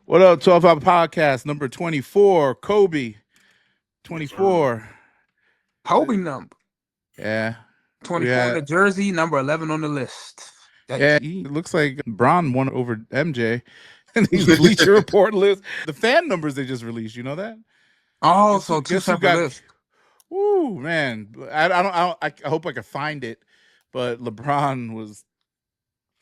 What up, 12 Hour Podcast, number 24, Kobe, 24. Kobe number. Yeah. 24 in the jersey, number 11 on the list. Yeah, he looks like Bron won over MJ in these Bleacher Report lists. The fan numbers they just released, you know that? Oh, so two separate lists. Woo, man. I hope I can find it, but LeBron was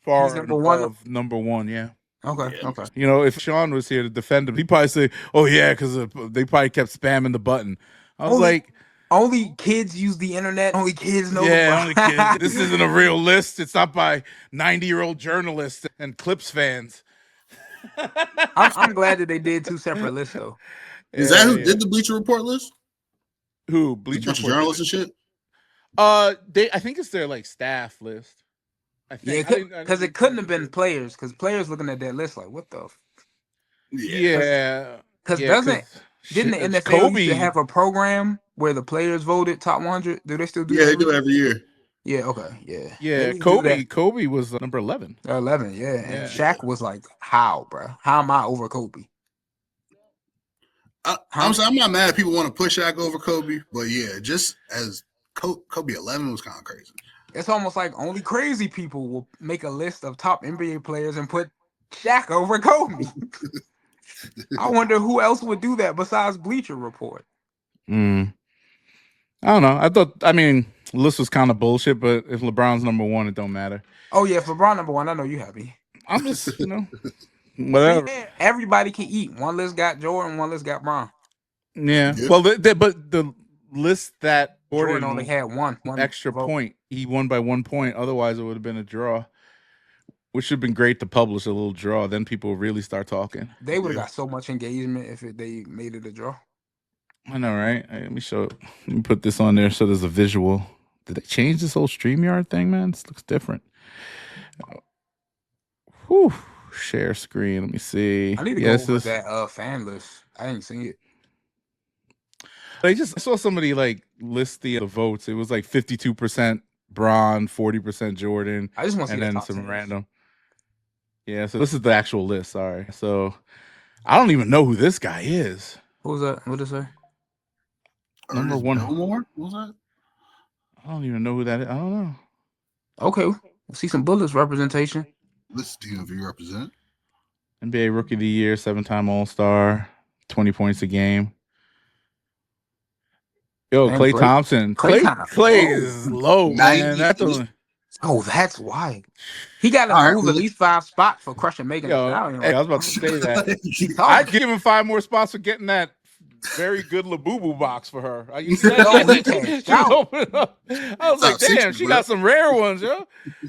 far above number one, yeah. Okay. You know, if Sean was here to defend him, he'd probably say, "Oh yeah," because they probably kept spamming the button. I was like, only kids use the internet. Only kids know. Yeah, only kids. This isn't a real list. It's not by 90-year-old journalists and Clips fans. I'm glad that they did two separate lists though. Is that who did the Bleacher Report list? Who Bleacher Report? Journalists and shit. I think it's their like staff list. I think, because it couldn't have been players, because players looking at that list like, what the? Yeah, because didn't the NFL used to have a program where the players voted top 100? Do they still do that? Yeah, they do it every year. Yeah, okay, yeah. Kobe was number 11. 11, yeah. And Shaq was like, how, bro? How am I over Kobe? I'm not mad if people want to push Shaq over Kobe, but yeah, just as Kobe 11 was kind of crazy. It's almost like only crazy people will make a list of top NBA players and put Shaq over Kobe. I wonder who else would do that besides Bleacher Report. I don't know. The list was kind of bullshit, but if LeBron's number one, it don't matter. Oh yeah, if LeBron number one, I know you happy. I'm just, whatever. Yeah, everybody can eat. One list got Jordan, one list got Bron. Yeah. Well, but the list that Jordan only had one extra point. He won by 1 point. Otherwise, it would have been a draw, which would have been great to publish a little draw. Then people would really start talking. They would have got so much engagement if they made it a draw. I know, right? Let me put this on there so there's a visual. Did they change this whole StreamYard thing, man? This looks different. Whew. Share screen. Let me see. I need to go over that fan list. I didn't see it. I saw somebody like list the votes. It was like 52% Bron, 40% Jordan. I just want to see and then some random. Yeah, so this is the actual list. Sorry. So I don't even know who this guy is. Who's that? What did it say? Number one. What was that? I don't even know who that is. I don't know. Okay. We'll see some Bullets representation. This DMV represent. NBA Rookie of the Year, 7-time All-Star, 20 points a game. Yo, Klay Thompson. Klay is low, man. That's why. He got to move at least 5 spots for crushing Megan. I was about to say that. I'd give him 5 more spots for getting that very good Labubu box for her. I was like, damn, she got some rare ones, yo.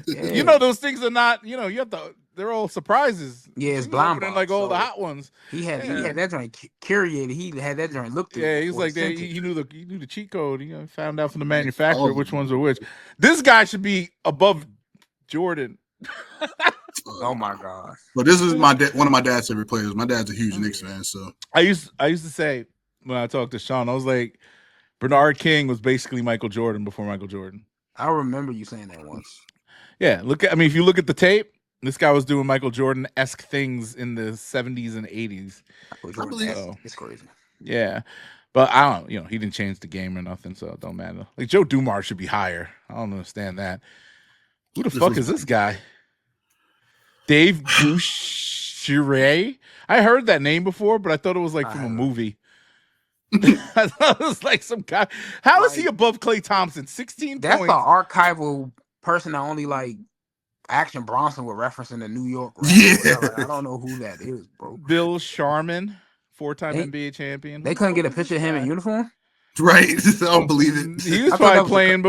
Yeah. You know, those things are not, you have to, they're all surprises. Yeah, it's blind box. Like all the hot ones. He had that joint curated. He had that joint looked at. Yeah, he was like that. He knew the cheat code. He found out from the manufacturer which ones are which. This guy should be above Jordan. Oh my god! But this is one of my dad's favorite players. My dad's a huge Knicks fan, so I used to say when I talked to Sean, I was like, Bernard King was basically Michael Jordan before Michael Jordan. I remember you saying that once. Yeah, if you look at the tape, this guy was doing Michael Jordan-esque things in the 70s and 80s. It's crazy. Yeah. But I don't, he didn't change the game or nothing, so it don't matter. Like Joe Dumars should be higher. I don't understand that. Who the fuck is this guy? Dave Boucherie? I heard that name before, but I thought it was like from a movie. I thought it was like some guy. How is he above Klay Thompson? 16 points. That's the archival person that only like Action Bronson with reference in the New York. I don't know who that is, bro. Bill Sharman, 4-time NBA champion. They couldn't get a picture of him in uniform? Right. I don't believe it. He was probably playing.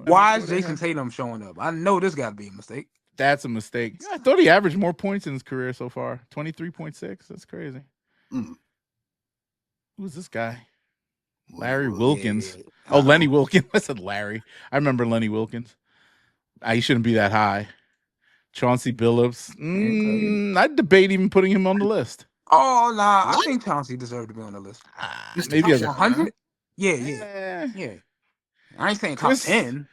Why is Jason Tatum showing up? I know this got to be a mistake. That's a mistake. Yeah, I thought he averaged more points in his career so far. 23.6. That's crazy. Who's this guy? Larry Wilkins. Yeah. Oh, Lenny Wilkins. I said Larry. I remember Lenny Wilkins. He shouldn't be that high. Chauncey Billups. I'd debate even putting him on the list. Oh, nah. I think Chauncey deserved to be on the list. Maybe as 100? Yeah. I ain't saying top 10.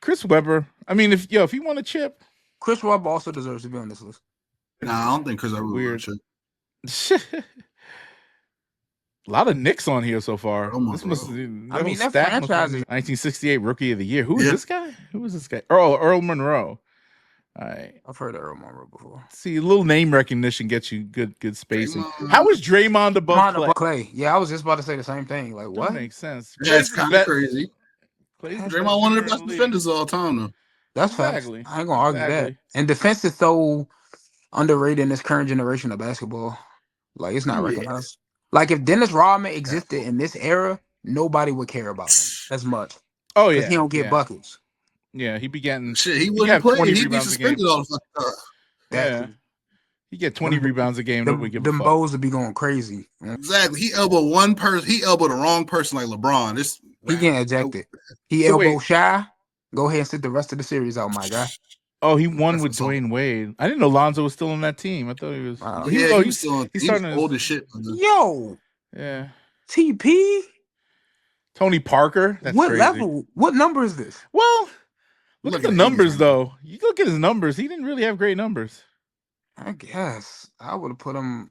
Chris Webber. I mean, if he won a chip. Chris Webber also deserves to be on this list. Nah, I don't think Chris Webber. Weird. A lot of Knicks on here so far. Oh, my This must. bro. I mean, that stat must franchise be is 1968 Rookie of the Year. Who is Yeah. this guy? Who is this guy? Earl Monroe. All right. I've heard of Earl Monroe before. See, a little name recognition gets you good spacing. Draymond. How is Draymond above Klay? Clay. Yeah, I was just about to say the same thing. Like, what? That makes sense. That's Klay's the kind of best- crazy. Klay's the Draymond one of the best best shooter in the league. defenders of all time, though. That's Exactly. facts. I ain't gonna argue that. Exactly. And defense is so underrated in this current generation of basketball. Like, it's not Oh, yeah. recognized. Like, if Dennis Rodman existed in this era, nobody would care about him as much. Oh Because yeah. he don't get buckets. Yeah, he'd be getting. Shit, he have wouldn't play. 20 He'd be rebounds a game. suspended all the fucking time. Yeah. He get 20 rebounds a game. Nobody give a Them fuck. bows would be going crazy. Exactly. He elbowed one person. He elbowed the wrong person like LeBron. This He getting ejected. He So elbow wait. shy. Go ahead and sit the rest of the series out, my guy. Oh, he won That's with what's up. Dwayne Wade. I didn't know Lonzo was still on that team. I thought he was. Wow. Yeah, oh, he was still. he's He's starting old to. as shit. Yo, Yeah. TP. Tony Parker. That's What crazy. level? What number is this? Well, look Look at the at the numbers Eagles, though. You look at his numbers. He didn't really have great numbers. I guess I would have put him.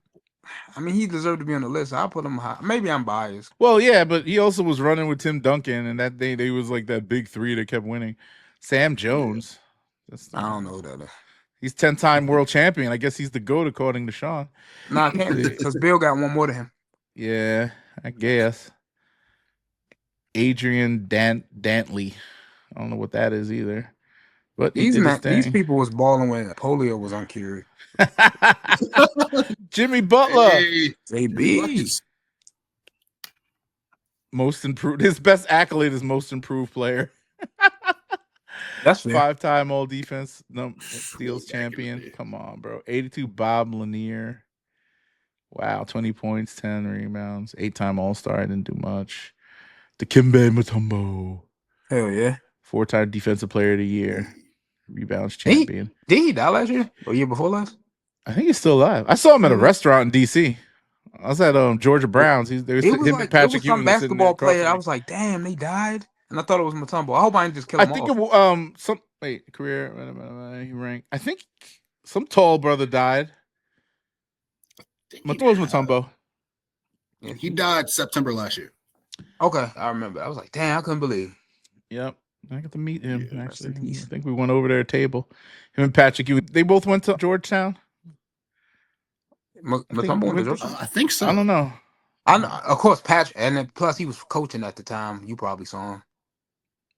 I mean, he deserved to be on the list. I'll put him high. Maybe I'm biased. Well, yeah, but he also was running with Tim Duncan, and that day they was like that big three that kept winning. Sam Jones. That's I don't know who that is. He's 10-time world champion. I guess he's the GOAT according to Sean. Nah, I can't be because Bill got one more than him. Yeah, I guess. Adrian Dantley. I don't know what that is either. But he These did his these thing. people was balling when polio was uncured. Jimmy Butler. Hey, JB. Buckets. Most improved. His best accolade is most improved player. That's fair. 5-time all defense steals Back champion. in the day. Come on, bro. 82 Bob Lanier. Wow, 20 points, 10 rebounds, 8-time All-Star. I didn't do much. Dikembe Mutombo. Hell yeah. 4-time defensive player of the year. Rebounds He- champion. Did he die last year or year before last? I think he's still alive. I saw him at a Mhm. restaurant in DC. I was at Georgia Browns. They were It him was and like Patrick some Ewing were sitting there basketball across player. from I me. was like, damn, they died, and I thought it was Mutombo. I hope I didn't just kill I him think off. some career he ranked. I think some tall brother died. I thought it was Mutombo. He died September last year. Okay, I remember. I was like, damn, I couldn't believe. Yep. I got to meet him, Yeah, rest actually. in peace. I think we went over their table. Him and Patrick Ewing. They both went to Georgetown. Mutombo went to Georgia. I think so. I don't know. I know, of course, Patrick, and then plus he was coaching at the time. You probably saw him.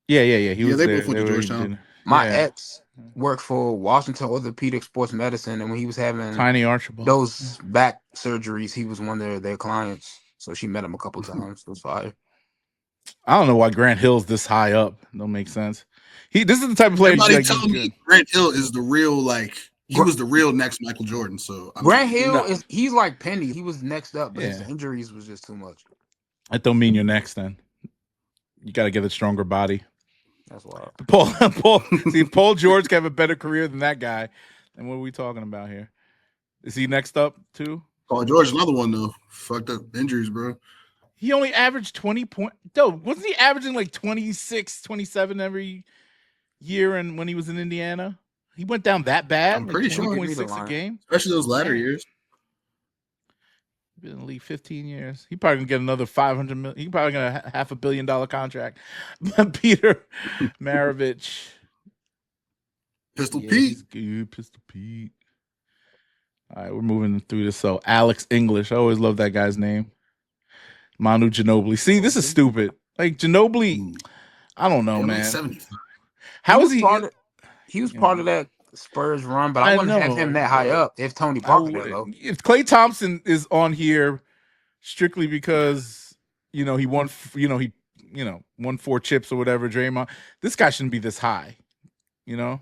Yeah. He was they there. both went to were Georgetown. doing- My yeah. ex worked for Washington Orthopedic Sports Medicine, and when he was having Tiny Archibald. those back surgeries, he was one of their clients. So she met him a couple times. It was fire. I don't know why Grant Hill's this high up. Don't make sense. This is the type of player. Everybody like, telling me Grant Hill is the real he was the real next Michael Jordan. So Grant Hill No. he's like Penny. He was next up, but his Yeah. injuries was just too much. That don't mean you're next. Then you got to get a stronger body. That's wild. Paul George can have a better career than that guy. And what are we talking about here? Is he next up too? Paul George, another one though. Fucked up injuries, bro. He only averaged 20 points. Wasn't he averaging like 26, 27 every year? And when he was in Indiana, he went down that bad. I'm pretty sure. 20.6 a game. Especially those latter years. Been in the league 15 years. He probably gonna get another 500 million. He probably gonna $500 million contract. Peter Maravich. Pistol Yeah, Pete. he's good. Pistol Pete. All right, we're moving through this. So Alex English. I always love that guy's name. Manu Ginobili. See, this is stupid. Like Ginobili, I don't know, Yeah, man. 75. How is he? He was part of that Spurs run, but I I wouldn't have know. him that high up if Tony I Parker would- there, though. If Klay Thompson is on here strictly because he won, he won 4 chips or whatever. Draymond, this guy shouldn't be this high. Well,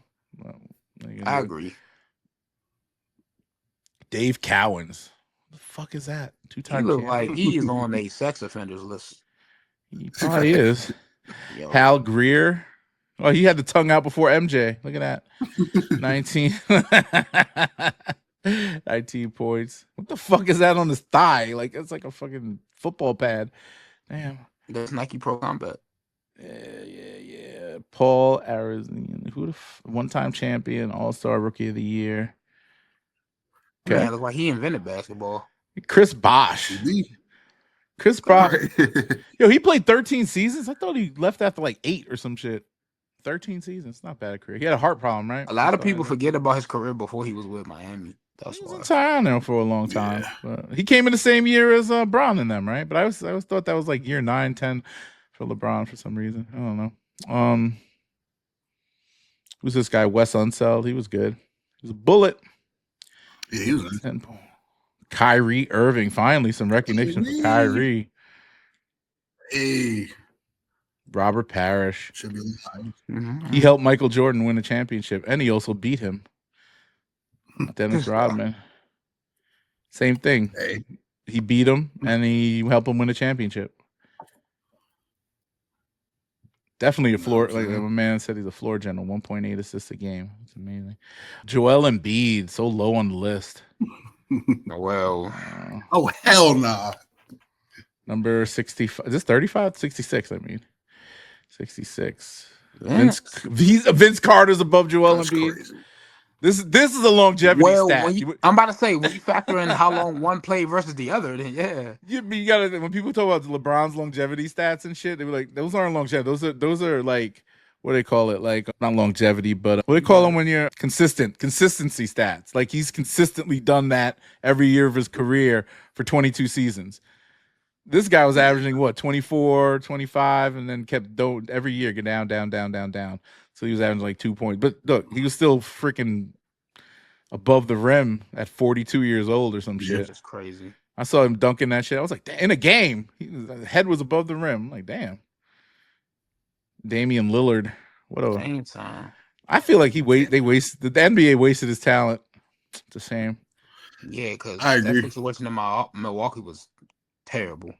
I agree. Dave Cowens. What the fuck is that? He 2-time look champion. like he is on a sex offenders list. He probably is. Yo. Hal Greer. Oh, he had the tongue out before MJ. Look at that. 19 points. What the fuck is that on his thigh? Like, it's like a fucking football pad. Damn. That's Nike Pro Combat. Yeah. Paul Arizona. Who the one-time champion, all-star rookie of the year. Okay. Man, look like he invented basketball. Chris Bosh. Chris Bosh. Yo, he played 13 seasons. I thought he left after like 8 or some shit. 13 seasons. Not bad career. He had a heart problem, right? A lot of people forget about his career before he was with Miami. That's he was why. in Toronto for a long time. But he came in the same year as Bron and them, right? But I always thought that was like year 9, 10 for LeBron for some reason. I don't know. Who's this guy? Wes Unseld. He was good. He was a bullet. Yeah, he was good. Kyrie Irving. Finally, some recognition for Kyrie. Hey. Robert Parrish. Should be He helped Michael Jordan win a championship, and he also beat him. Dennis Rodman. Same thing. Hey. He beat him, and he helped him win a championship. Definitely a floor, like my man said, he's a floor general. 1.8 assists a game. It's amazing. Joel Embiid, so low on the list. Well, oh hell nah. Number 65. Is this 35? 66, I mean. 66. Vince Carter's above Joel Embiid. Crazy. This is a longevity stat. I'm about to say, when you factor in how long one played versus the other, then yeah. You gotta, when people talk about LeBron's longevity stats and shit, they were like, those aren't longevity. Those are like, what do they call it? Like, not longevity, but what do they call them when you're consistency stats. Like, he's consistently done that every year of his career for 22 seasons. This guy was averaging what, 24, 25, and then kept every year get down. So he was averaging like 2 points. But look, he was still freaking above the rim at 42 years old or some shit. That's crazy. I saw him dunking that shit. I was like, in a game, his head was above the rim. I'm like, damn. Damian Lillard. What a same time. I feel like the NBA wasted his talent. It's a shame. Yeah, because that situation in Milwaukee was terrible.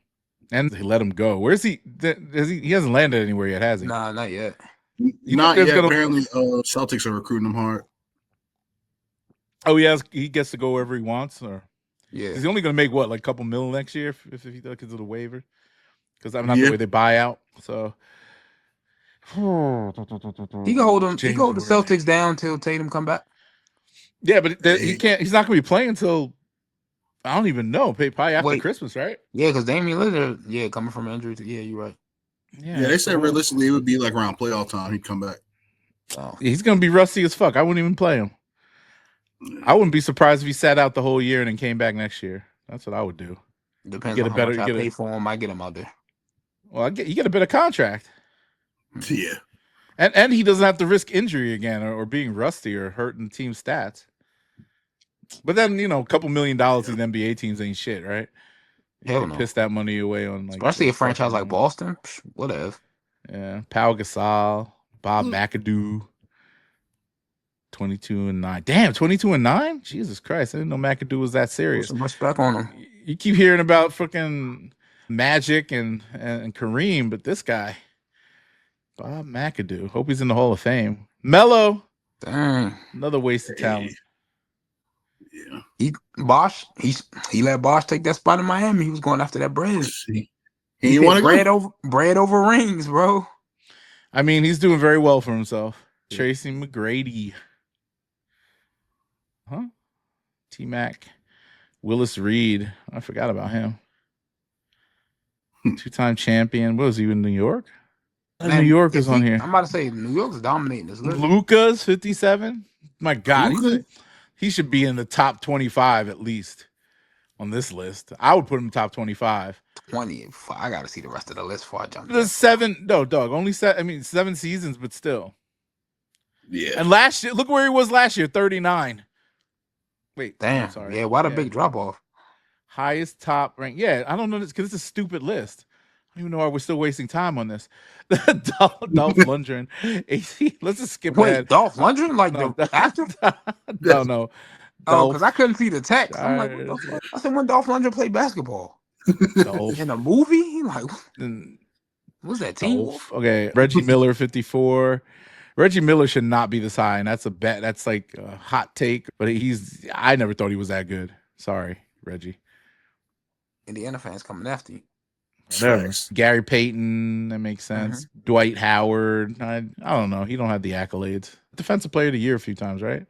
And they let him go. Where's he? He hasn't landed anywhere yet, has he? Nah, not yet. Not yet. Apparently, Celtics are recruiting him hard. Oh, he gets to go wherever he wants, or yeah, he's only going to make what, like a couple mil next year if he does the waiver, because I'm not the way they buy out. So he can hold them. He can hold the Celtics down till Tatum come back. Yeah, but he can't. He's not going to be playing until I don't even know. Probably after Christmas, right? Yeah, because Damian Lillard, coming from injury. Yeah, you're right. Yeah, they said realistically it would be like around playoff time he'd come back. Oh. He's going to be rusty as fuck. I wouldn't even play him. I wouldn't be surprised if he sat out the whole year and then came back next year. That's what I would do. Depends on how much I pay for him. I get him out there. Well, you get a better contract. Yeah. And he doesn't have to risk injury again or being rusty or hurting team stats. But then, a couple $1 million in NBA teams ain't shit, right? Hell no. Piss that money away on especially a franchise like Boston. Whatever. Yeah. Pau Gasol, Bob McAdoo. 22-9. Damn, 22-9? Jesus Christ. I didn't know McAdoo was that serious. Put some respect on him. You keep hearing about fucking Magic and Kareem, but this guy, Bob McAdoo. Hope he's in the Hall of Fame. Melo. Dang. Another wasted talent. Yeah. He let Bosh take that spot in Miami. He was going after that bread. He want bread over rings, bro. I mean, he's doing very well for himself. Yeah. Tracy McGrady. Huh? T-Mac. Willis Reed. I forgot about him. 2-time champion. What was he in New York? New York is on here. I'm about to say New York's dominating this list. Luka's 57. My God, he should be in the top 25 at least on this list. I would put him top 25. 20. I got to see the rest of the list before I jump. There's 7. No, dog. Only 7. I mean, 7 seasons, but still. Yeah. And last year, look where he was last year. 39. Wait. Damn. Sorry. Yeah. Why the big drop off? Highest top rank. Yeah, I don't know this because it's a stupid list. I don't even know why we're still wasting time on this. Dolph Lundgren. Let's just skip ahead. Dolph Lundgren? Like the actor? No. Oh, because I couldn't see the text. I'm like, what the fuck? I said, when Dolph Lundgren played basketball? In a movie? Like, what's that team? Okay, Reggie Miller, 54. Reggie Miller should not be this high, and that's a bet. That's like a hot take, but I never thought he was that good. Sorry, Reggie. Indiana fans coming after you. Whatever. Gary Payton, that makes sense. Mm-hmm. Dwight Howard, I don't know. He don't have the accolades. Defensive Player of the Year a few times, right?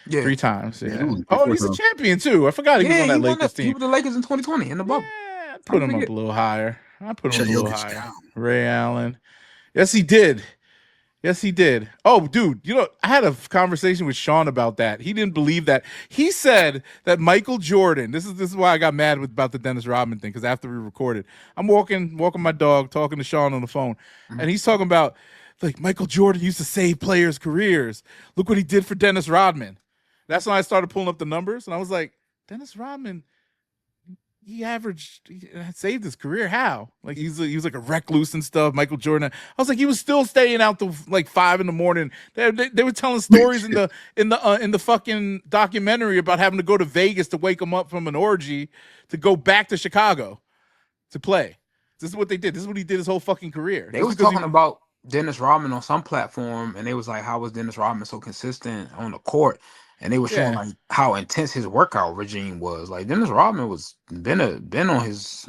Yeah. 3 times. Yeah. Yeah, Oh, he's a champion too. I forgot he was on that Lakers He team. was the Lakers in 2020 in the bubble. Yeah, I'd put him up a little higher. I put him up a little higher. Down. Ray Allen. Yes, he did. Yes, he did. Oh, dude, I had a conversation with Sean about that. He didn't believe that. He said that Michael Jordan. This is why I got mad about the Dennis Rodman thing, because after we recorded, I'm walking my dog, talking to Sean on the phone, and he's talking about like Michael Jordan used to save players' careers. Look what he did for Dennis Rodman. That's when I started pulling up the numbers, and I was like, Dennis Rodman. He saved his career. How? Like he was like a recluse and stuff. Michael Jordan. I was like, he was still staying out till like 5 a.m. They were telling stories in the fucking documentary about having to go to Vegas to wake him up from an orgy to go back to Chicago to play. This is what they did. This is what he did his whole fucking career. They was talking about Dennis Rodman on some platform, and they was like, how was Dennis Rodman so consistent on the court? And they were showing like how intense his workout regime was. Like Dennis Rodman was been on his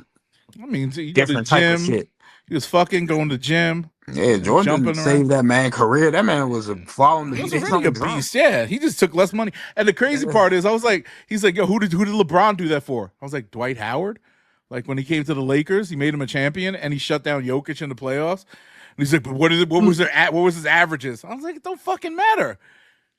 different type of shit. He was fucking going to the gym. Yeah, Jordan saved that man's career. That man was following the He was a really good beast. Yeah, he just took less money. And the crazy part is, I was like, he's like, yo, who did LeBron do that for? I was like, Dwight Howard. Like when he came to the Lakers, he made him a champion, and he shut down Jokic in the playoffs. And he's like, but what was his averages? I was like, it don't fucking matter.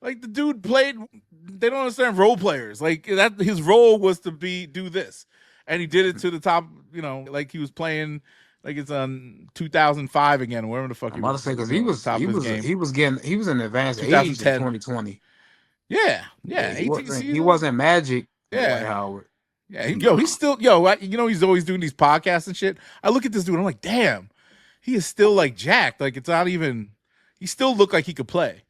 Like the dude played, they don't understand role players. Like that, his role was to do this, and he did it to the top. Like he was playing, like it's on 2005 again, or whatever the fuck. I'm about to say because he was in advanced age in 2020. Yeah. He wasn't Magic. Yeah, Howard. Yeah, he's still he's always doing these podcasts and shit. I look at this dude, I'm like, damn, he is still like jacked. Like it's not even. He still looked like he could play.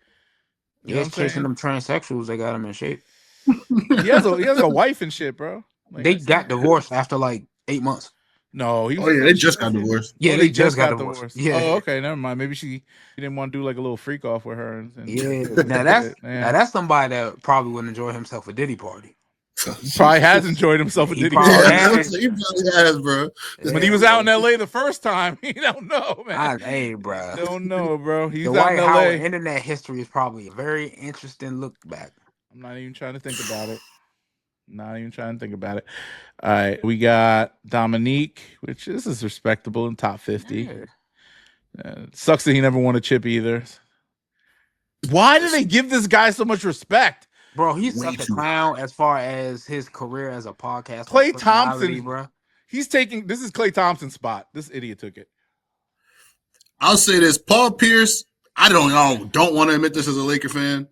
Yeah, chasing them transsexuals, they got him in shape. He has a wife and shit, bro. Like, they got divorced after like 8 months. No, they just got divorced. Yeah, they just got divorced. Yeah. Oh, okay, never mind. Maybe he didn't want to do like a little freak off with her. Now that's somebody that probably would enjoy himself a Diddy party. Probably has enjoyed himself a Diddy party. He probably has, bro. When he was out in LA the first time, he don't know, man. Hey, bro. Don't know, bro. He's the out in LA. Howard internet history is probably a very interesting look back. I'm not even trying to think about it. All right, we got Dominique, which this is respectable in top 50. Yeah. Sucks that he never won a chip either. Why do they give this guy so much respect? Bro, he's such a clown as far as his career as a podcast. Klay Thompson, bro. This is Klay Thompson's spot. This idiot took it. I'll say this: Paul Pierce. I don't want to admit this as a Laker fan.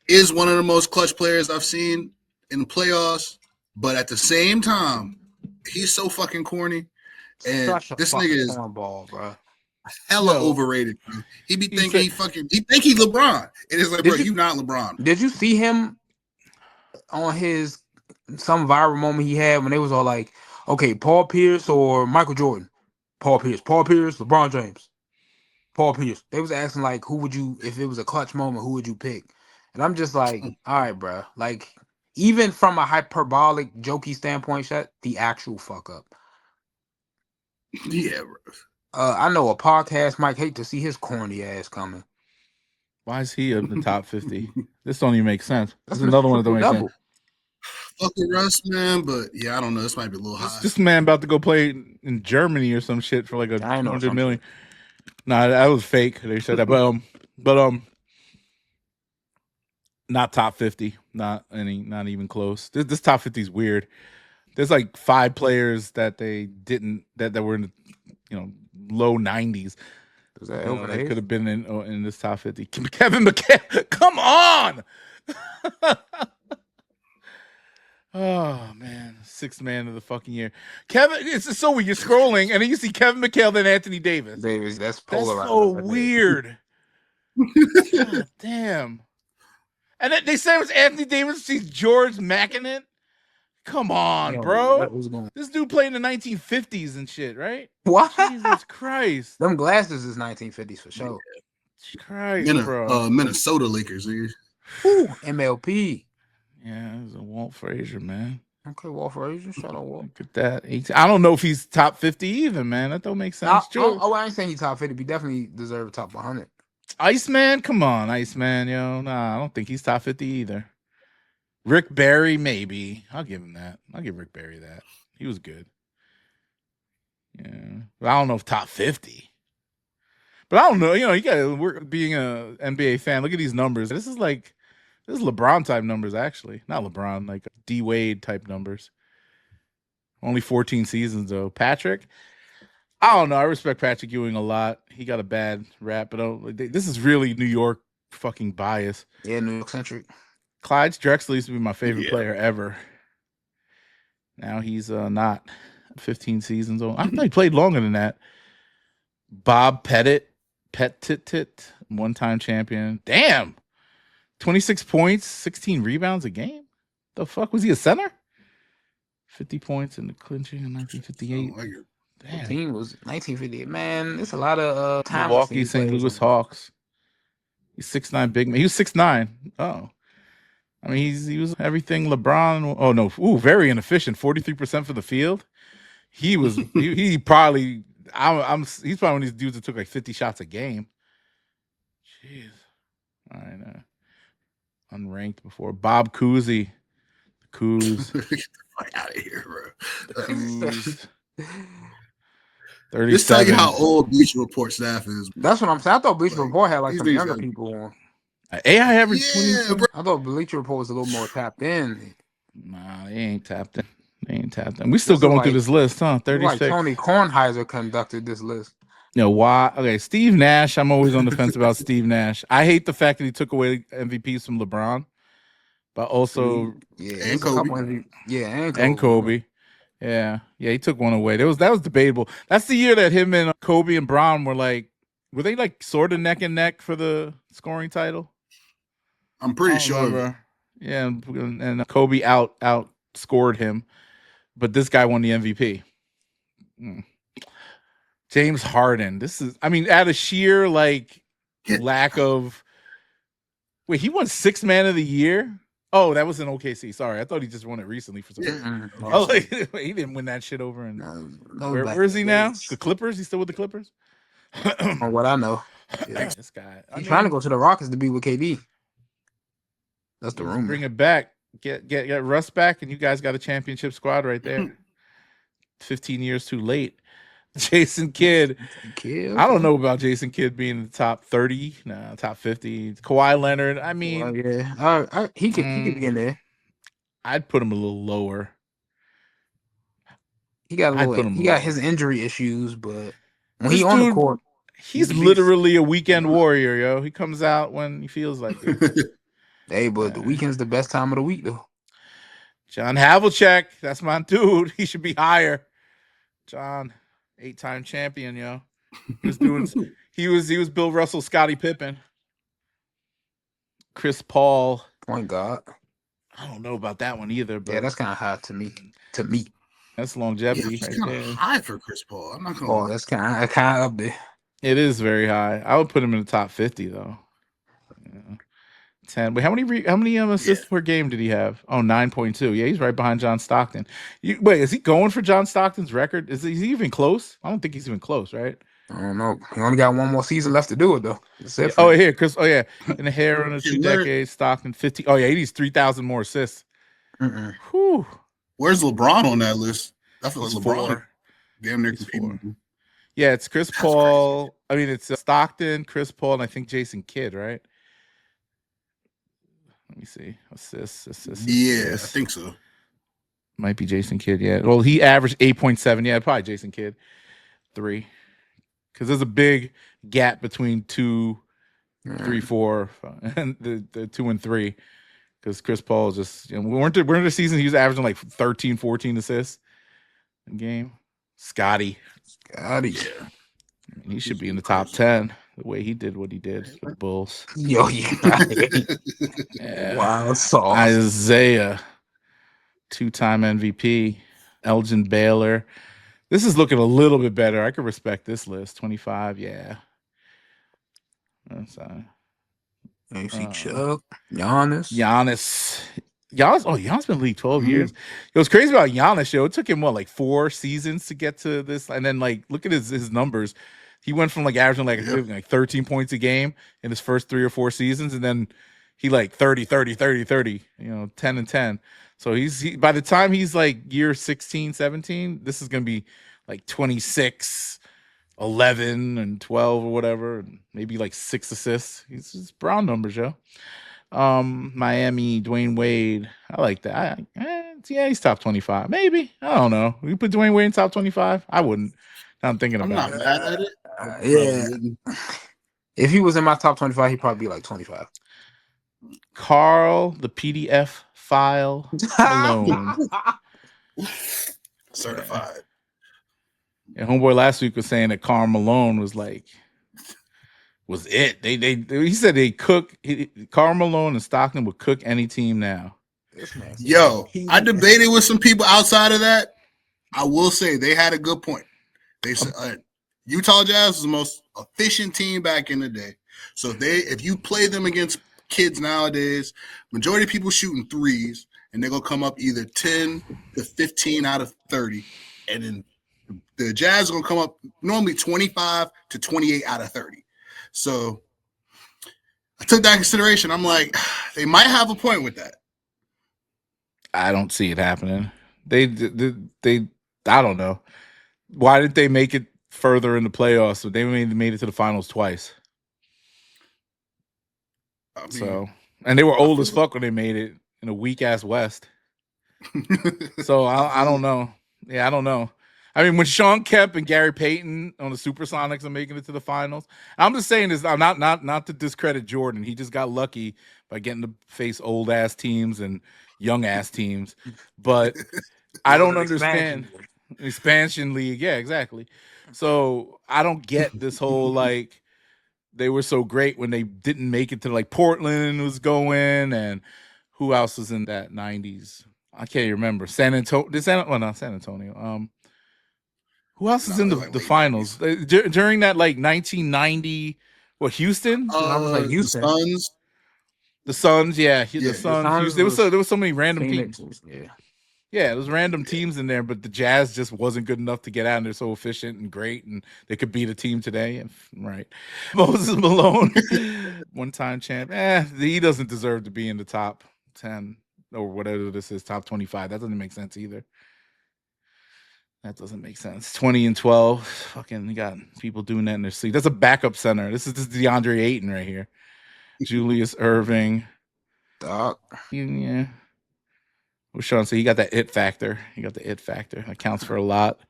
Is one of the most clutch players I've seen in the playoffs. But at the same time, he's so fucking corny. And this nigga is cornball, bro. Hella overrated. He be thinking he think he LeBron. And it's like, bro, you not LeBron. Did you see him on some viral moment he had when they was all like, okay, Paul Pierce or Michael Jordan? Paul Pierce, LeBron James. Paul Pierce. They was asking like, who would you, if it was a clutch moment, who would you pick? And I'm just like, all right, bro. Like, even from a hyperbolic, jokey standpoint, shut the actual fuck up. Yeah, bro. I know a podcast might hate to see his corny ass coming. Why is he in the top 50? This don't even make sense. This is another one that don't make sense. Fucking Russ, man, but yeah, I don't know. This might be a little high. This man about to go play in Germany or some shit for like a $100 million. Nah, that was fake. They said that, but not top 50. Not even close. This top 50 is weird. There's like 5 players that they didn't that were in the low 90s. That could have been in this top 50. Kevin McHale, come on! Oh man, 6th man of the fucking year. Kevin, it's just so weird. You're scrolling and then you see Kevin McHale, then Anthony Davis. That's polarized. That's so weird. God damn. And then they say it was Anthony Davis. Sees George Mackinnon. Come on, bro. This dude played in the 1950s and shit, right? What? Jesus Christ. Them glasses is 1950s for sure. Christ, bro. Minnesota Lakers, dude. Ooh, MLP. Yeah, it was a Walt Frazier, man. Okay, Walt Frazier. Shout out Walt. Look at that. I don't know if he's top 50 either, man. That don't make sense. I ain't saying he's top 50. He definitely deserves top 100. Iceman? Come on, Iceman, yo. Nah, I don't think he's top 50 either. Rick Barry, maybe. I'll give him that. I'll give Rick Barry that. He was good. Yeah. But I don't know if top 50. But I don't know. You know, we're being a NBA fan. Look at these numbers. This is LeBron type numbers, actually. Not LeBron, like D Wade type numbers. Only 14 seasons, though. Patrick, I don't know. I respect Patrick Ewing a lot. He got a bad rap, but this is really New York fucking bias. Yeah, New York centric. Clyde Drexler used to be my favorite player ever. Now he's not. 15 seasons old. I thought he played longer than that. Bob Pettit, one-time champion. Damn. 26 points, 16 rebounds a game? The fuck? Was he a center? 50 points in the clinching in 1958. Damn. The team was 1958. Man, it's a lot of time. Milwaukee St. Louis Hawks. He's 6'9", big man. He was 6'9". Oh. I mean, he was everything LeBron. Oh, no. Ooh, very inefficient. 43% for the field. He was, he probably, he's probably one of these dudes that took like 50 shots a game. Jeez. All right. Unranked before. Bob Cousy. Coos. Get the fuck out of here, bro. Coos. 37. Just tell you how old Bleacher Report staff is. That's what I'm saying. I thought Bleacher Report had like some younger people on. AI average 20. I thought Bleacher Report was a little more tapped in. Nah, they ain't tapped in. We still going through this list, huh? 36. Like Tony Kornheiser conducted this list. You know why? Okay, Steve Nash. I'm always on the fence about Steve Nash. I hate the fact that he took away MVPs from LeBron, but also and Kobe. And Kobe. Yeah, he took one away. That was debatable. That's the year that him and Kobe and Bron were they like sort of neck and neck for the scoring title? I'm pretty sure. Yeah, and Kobe outscored him. But this guy won the MVP. James Harden. This is, I mean, out of sheer lack of. Wait, he won 6th man of the year? Oh, that was in OKC. Sorry, I thought he just won it recently for some reason. Oh, he didn't win that shit over in. Where is he now? The Clippers? He's still with the Clippers? From what I know. Yeah. This guy. He's trying to go to the Rockets to be with KD. That's the rumor. Bring it back. Get Russ back, and you guys got a championship squad right there. 15 years too late. Jason Kidd. I don't know about Jason Kidd being in the top 30, top 50. Kawhi Leonard. I mean, he could be in there. I'd put him a little lower. He got his injury issues, but when he's on the court, he's literally a weekend warrior, yo. He comes out when he feels like it. Hey, but the weekend's the best time of the week, though. John Havlicek, that's my dude. He should be higher. John, 8-time champion, yo. He was Bill Russell, Scottie Pippen. Chris Paul. Point guard. I don't know about that one either, but that's kind of high to me. That's longevity. It's kind of high for Chris Paul. I'm not gonna. Oh, that's kind of up there. It is very high. I would put him in the top 50 though. Yeah. 10. Wait, how many assists per game did he have? Oh, 9.2. Yeah, he's right behind John Stockton. Wait, is he going for John Stockton's record? Is he even close? I don't think he's even close, right? I don't know. He only got one more season left to do it, though. Here, Chris. Oh, yeah. In the hair on the 2 decades, Stockton 50. Oh, yeah, he needs 3,000 more assists. Whew. Where's LeBron on that list? I feel like LeBron. Damn near competing. Yeah, it's Chris Paul. Crazy. I mean, it's Stockton, Chris Paul, and I think Jason Kidd, right? Let me see. Assists. Yeah, I think so. Might be Jason Kidd, yeah. Well, he averaged 8.7. Yeah, probably Jason Kidd. 3. Because there's a big gap between 2, 3, 4, and the 2 and 3. Because Chris Paul is just, weren't the season he was averaging like 13, 14 assists a game? Scotty. Yeah. He should be in the top 10. The way he did what he did for the Bulls. Yo, yeah. Wow, sauce. Isaiah, 2-time MVP. Elgin Baylor. This is looking a little bit better. I could respect this list. 25, yeah. That's AC Chuck. Giannis. Oh, Giannis been in the league 12 years. It was crazy about Giannis, yo. It took him, 4 seasons to get to this? And then, look at his numbers. He went from averaging 13 points a game in his first 3 or 4 seasons, and then he like 30, 30, 10 and 10. So by the time he's like year 16, 17, this is going to be like 26, 11 and 12 or whatever, and maybe like 6 assists. He's Brown numbers, yo. Miami, Dwayne Wade. I like that. Yeah, he's top 25. Maybe. I don't know. We put Dwayne Wade in top 25? I wouldn't. I'm thinking about it. I'm not mad at it. Yeah. If he was in my top 25, he'd probably be like 25. Carl, the PDF file Malone. Certified. And homeboy last week was saying that Karl Malone was it. He said they cook. Karl Malone and Stockton would cook any team now. Yo, I debated with some people outside of that. I will say they had a good point. They said Utah Jazz was the most efficient team back in the day. So if you play them against kids nowadays, majority of people shooting threes, and they're gonna come up either 10 to 15 out of 30, and then the Jazz are gonna come up normally 25 to 28 out of 30. So I took that into consideration. I'm like, they might have a point with that. I don't see it happening. They I don't know. Why did they make it further in the playoffs? So they made it to the finals twice. And they were old as fuck when they made it in a weak ass West. So I don't know. Yeah, I don't know. I mean, when Sean Kemp and Gary Payton on the Supersonics are making it to the finals, I'm just saying this. I'm not to discredit Jordan. He just got lucky by getting to face old ass teams and young ass teams. But I don't understand expansion league. Yeah, exactly. So I don't get this whole like they were so great when they didn't make it to like Portland was going, and who else was in that 90s? I can't remember. San Antonio. Not San Antonio. Who else is in the finals during that like 1990? What, Houston? I was like Houston. The Suns, yeah, the Suns. There was so many random Phoenix, teams. Yeah, there was random teams in there, but the Jazz just wasn't good enough to get out, and they're so efficient and great, and they could beat a team today. Right, Moses Malone, one-time champ. He doesn't deserve to be in the top 10 or whatever this is, top 25. That doesn't make sense either. That doesn't make sense. 20 and 12. Fucking, you got people doing that in their sleep. That's a backup center. This is DeAndre Ayton right here. Julius Irving. Doc. Yeah. Well, Sean, so he got that it factor. That counts for a lot.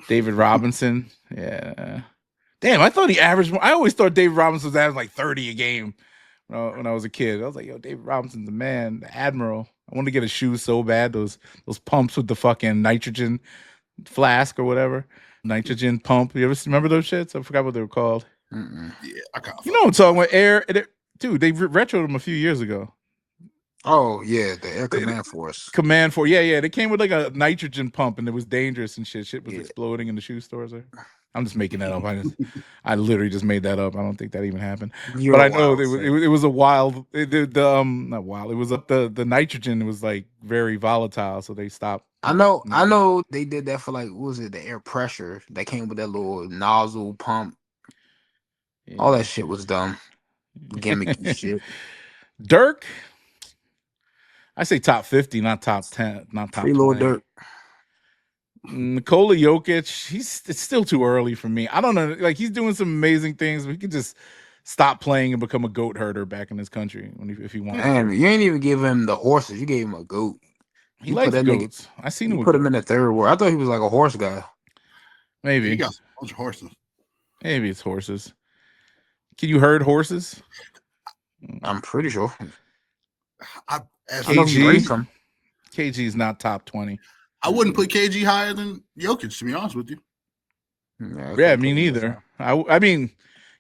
David Robinson. Yeah. Damn, I thought I always thought David Robinson was averaging like 30 a game when I was a kid. I was like, yo, David Robinson's the man, the admiral. I wanted to get a shoe so bad. Those pumps with the fucking nitrogen flask or whatever. Nitrogen pump. You ever remember those shits? I forgot what they were called. Yeah, I can't. You know what I'm talking about? Air. Dude, they retroed them a few years ago. Oh, yeah, the Air Command Force. Command Force. Yeah. They came with like a nitrogen pump, and it was dangerous and shit. Shit was exploding in the shoe stores there. I'm just making that up. I literally just made that up. I don't think that even happened. But I know it was a wild. Not wild. It was the nitrogen was like very volatile, so they stopped. I know they did that for like, what was it, the air pressure that came with that little nozzle pump. Yeah. All that shit was dumb. Gimmicky shit. Dirk, I say top 50, not top 10, not top 20. Dirk. Nikola Jokic, it's still too early for me. I don't know. Like, he's doing some amazing things, but he could just stop playing and become a goat herder back in this country if he wants. Man, you ain't even give him the horses. You gave him a goat. He likes goats. I seen him. Put him in the third word. I thought he was like a horse guy. Maybe he got a bunch of horses. Maybe it's horses. Can you herd horses? I'm pretty sure. KG is not top 20. I wouldn't put KG higher than Jokic, to be honest with you. Yeah, me neither. I mean,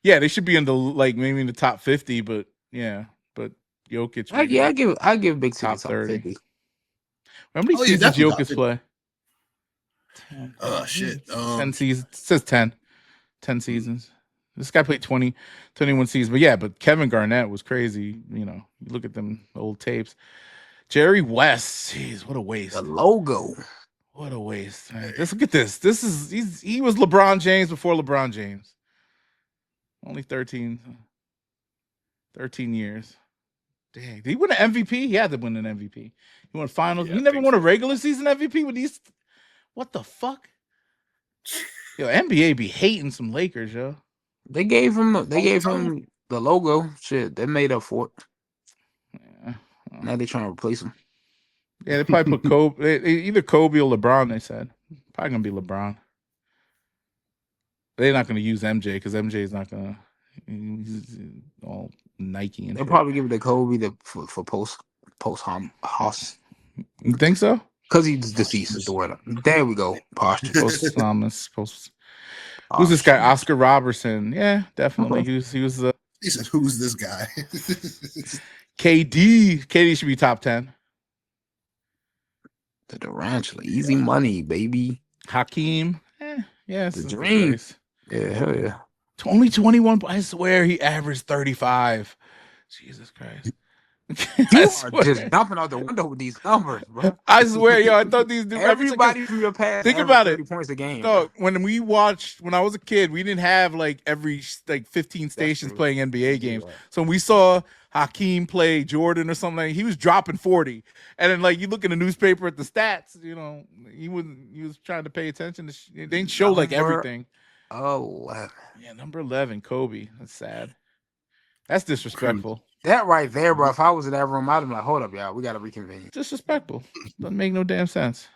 yeah, they should be in the maybe in the top 50, but Jokic. I give Big top 30. 50. How many seasons Jokic play? Shit. 10 seasons. It says 10. 10 seasons. This guy played 21 seasons. But Kevin Garnett was crazy. You look at them old tapes. Jerry West, jeez, what a waste. The logo. What a waste. Man. Look at this. He was LeBron James before LeBron James. Only 13 years. Dang, did he win an MVP? He had to win an MVP. He won finals. Yeah, He I never think won a so. regular season MVP with these. What the fuck? Yo, NBA be hating some Lakers, yo. They gave him the logo. Shit, they made up for it. Yeah. Now they trying to replace him. Yeah, they probably put Kobe, either Kobe or LeBron. They said probably gonna be LeBron. They're not gonna use MJ because MJ is not gonna. He's all Nike and They'll shit. probably give it to Kobe for post house. You think so? Because he's deceased is the word. There we go. Posture. Post. Who's this guy? Oscar Robertson. Yeah, definitely. He was the. He said, "Who's this guy?" KD. KD should be top 10. The tarantula. Easy money, baby. Hakeem. Yeah, The dream. Nice. Yeah, hell yeah. Only 21. I swear he averaged 35. Jesus Christ. You are just jumping out the window with these numbers, bro. I swear, yo, I thought these dudes. Everybody from your past. Think about it. 30 points a game. No, when I was a kid, we didn't have like every 15 stations playing NBA games. Right. So when we saw Hakeem play Jordan or something, he was dropping 40. And then like you look in the newspaper at the stats, you know, he was trying to pay attention to they didn't show like everything. 11. Yeah, number 11, Kobe. That's sad. That's disrespectful. That right there, bro. If I was in that room, I'd be like, hold up, y'all. We got to reconvene. Disrespectful. Doesn't make no damn sense.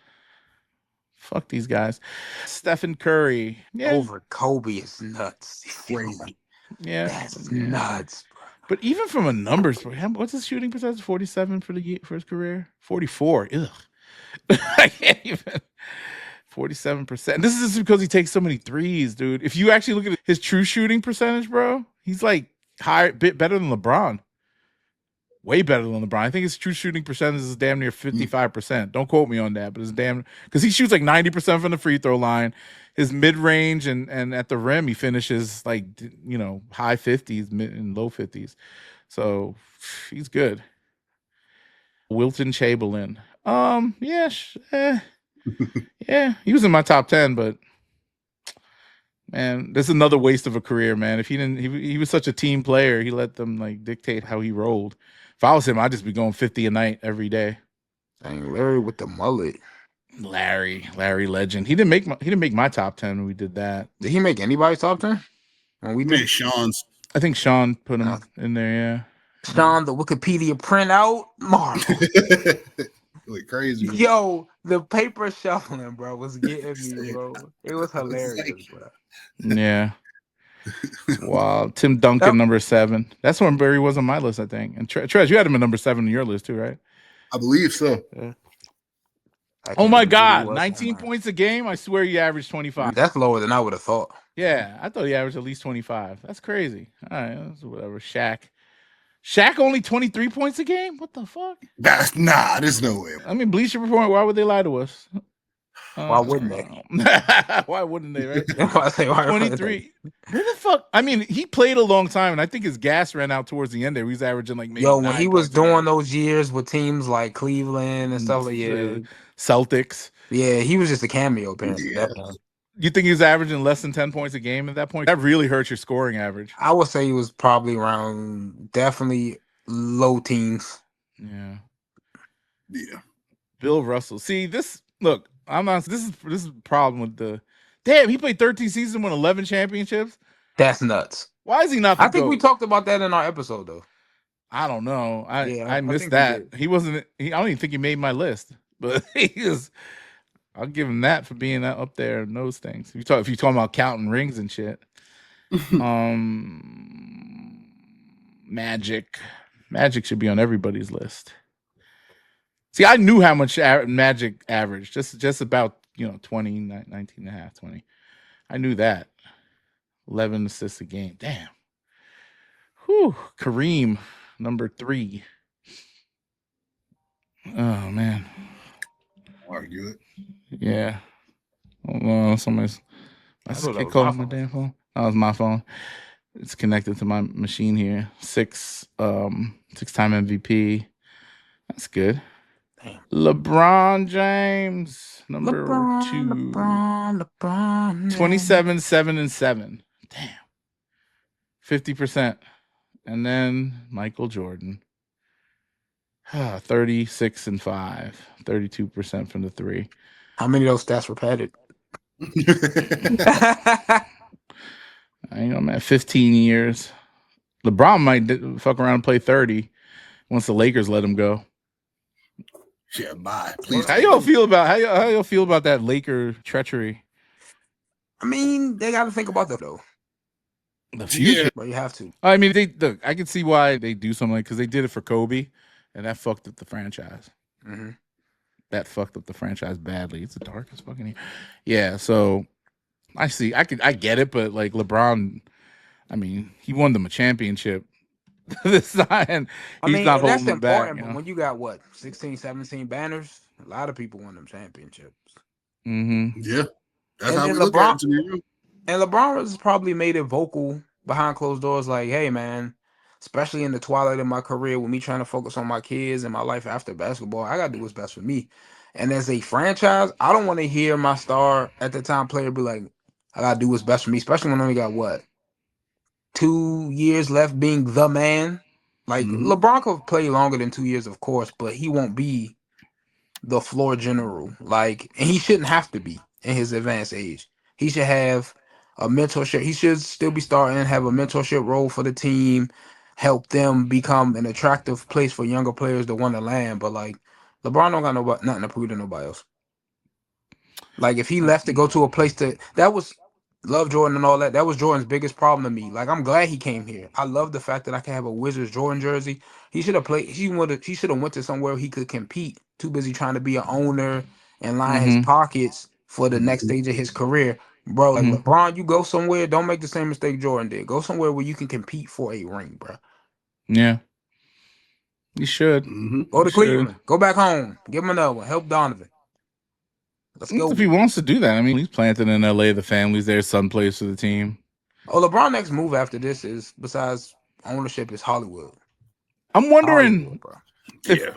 Fuck these guys. Stephen Curry. Yeah. Over Kobe is nuts. Crazy. Yeah. That's nuts, bro. But even from a numbers, what's his shooting percentage? 47 for his career? 44. Ugh. I can't even. 47%. This is just because he takes so many threes, dude. If you actually look at his true shooting percentage, bro, he's like bit better than LeBron. Way better than LeBron. I think his true shooting percentage is damn near 55%. Don't quote me on that, but it's damn because he shoots like 90% from the free throw line. His mid range and at the rim, he finishes like high 50s, mid and low 50s. So he's good. Wilton Chamberlain. Yeah, yeah, he was in my top 10, but man, that's another waste of a career, man. If he was such a team player, he let them like dictate how he rolled. If I was him, I'd just be going 50 a night every day. Dang, Larry with the mullet. Larry legend. He didn't make my top 10 when we did that. Did he make anybody's top 10? When we made Sean's. I think Sean put him in there, yeah. Sean, the Wikipedia printout, marvel. Like crazy. Yo, the paper shuffling, bro, was getting me, bro. It was hilarious, bro. Yeah. Wow. Tim Duncan, number 7. That's when Barry was on my list, I think. And Trez, you had him at number 7 on your list too, right? I believe so. Yeah. Oh my God, 19 points a game? I swear he averaged 25. That's lower than I would have thought. Yeah, I thought he averaged at least 25. That's crazy. All right, that's whatever. Shaq only 23 points a game? What the fuck? There's no way. I mean, Bleacher Report, why would they lie to us? Why wouldn't they? Why wouldn't they, right? I say, why 23. Who the fuck? I mean, he played a long time, and I think his gas ran out towards the end there. He was averaging like maybe when he was doing those years with teams like Cleveland and stuff like Celtics. Yeah, he was just a cameo apparently. Yeah. You think he was averaging less than 10 points a game at that point? That really hurts your scoring average. I would say he was probably around definitely low teens. Yeah. Yeah. Bill Russell. See, this is a problem with the damn, he played 13 seasons and won 11 championships. That's nuts. Why is he not I think we talked about that in our episode though. I don't know. I missed that. I don't even think he made my list. But I'll give him that for being up there in those things. If you're talking about counting rings and shit. Magic should be on everybody's list. See, I knew how much Magic averaged. Just about 20, 19 and a half, 20. I knew that. 11 assists a game. Damn. Whew. Kareem, number 3. Oh man. Argue it. Yeah. Oh, somebody's. Calling my damn phone. That was my phone. It's connected to my machine here. 6-time MVP. That's good. Damn. LeBron James, number 2. LeBron 27, 7 and 7. Damn. 50%. And then Michael Jordan. 36 and 5, 32% from the three. How many of those stats were padded? I ain't know, man. 15 years. LeBron might fuck around and play 30 once the Lakers let him go. Yeah, bye. Please. How y'all feel about how y'all feel about that Laker treachery? I mean, they got to think about that though. The future, but you have to. I mean, I can see why they do something like because they did it for Kobe, and that fucked up the franchise. Mm-hmm. That fucked up the franchise badly. It's the darkest fucking year. Yeah, so I see. I get it, but like LeBron, I mean, he won them a championship this time, and he's not holding them back. But when you got 16, 17 banners, a lot of people won them championships. Mm-hmm. Yeah, that's how we look at it. And LeBron has probably made it vocal behind closed doors, like, "Hey, man, especially in the twilight of my career, with me trying to focus on my kids and my life after basketball, I gotta do what's best for me." And as a franchise, I don't want to hear my star at the time player be like, "I gotta do what's best for me," especially when I only got 2 years left being the man. Like LeBron could play longer than 2 years, of course, but he won't be the floor general. Like, and he shouldn't have to be in his advanced age. He should have a mentorship. He should still be starting and have a mentorship role for the team, help them become an attractive place for younger players to want to land. But like, LeBron don't got nothing to prove to nobody else. Like, if he left to go to a place that was love Jordan and all that. That was Jordan's biggest problem to me. Like, I'm glad he came here. I love the fact that I can have a Wizards Jordan jersey. He should have played. He should have went to somewhere he could compete. Too busy trying to be an owner and line his pockets for the next stage of his career, bro. Like LeBron, you go somewhere. Don't make the same mistake Jordan did. Go somewhere where you can compete for a ring, bro. Yeah, you should. Go to Cleveland. Go back home. Give him another one. Help Donovan. Let's go. If he wants to do that, I mean, he's planted in LA. The family's there. Son plays for the team. Oh, LeBron's next move after this is, besides ownership, is Hollywood. I'm wondering,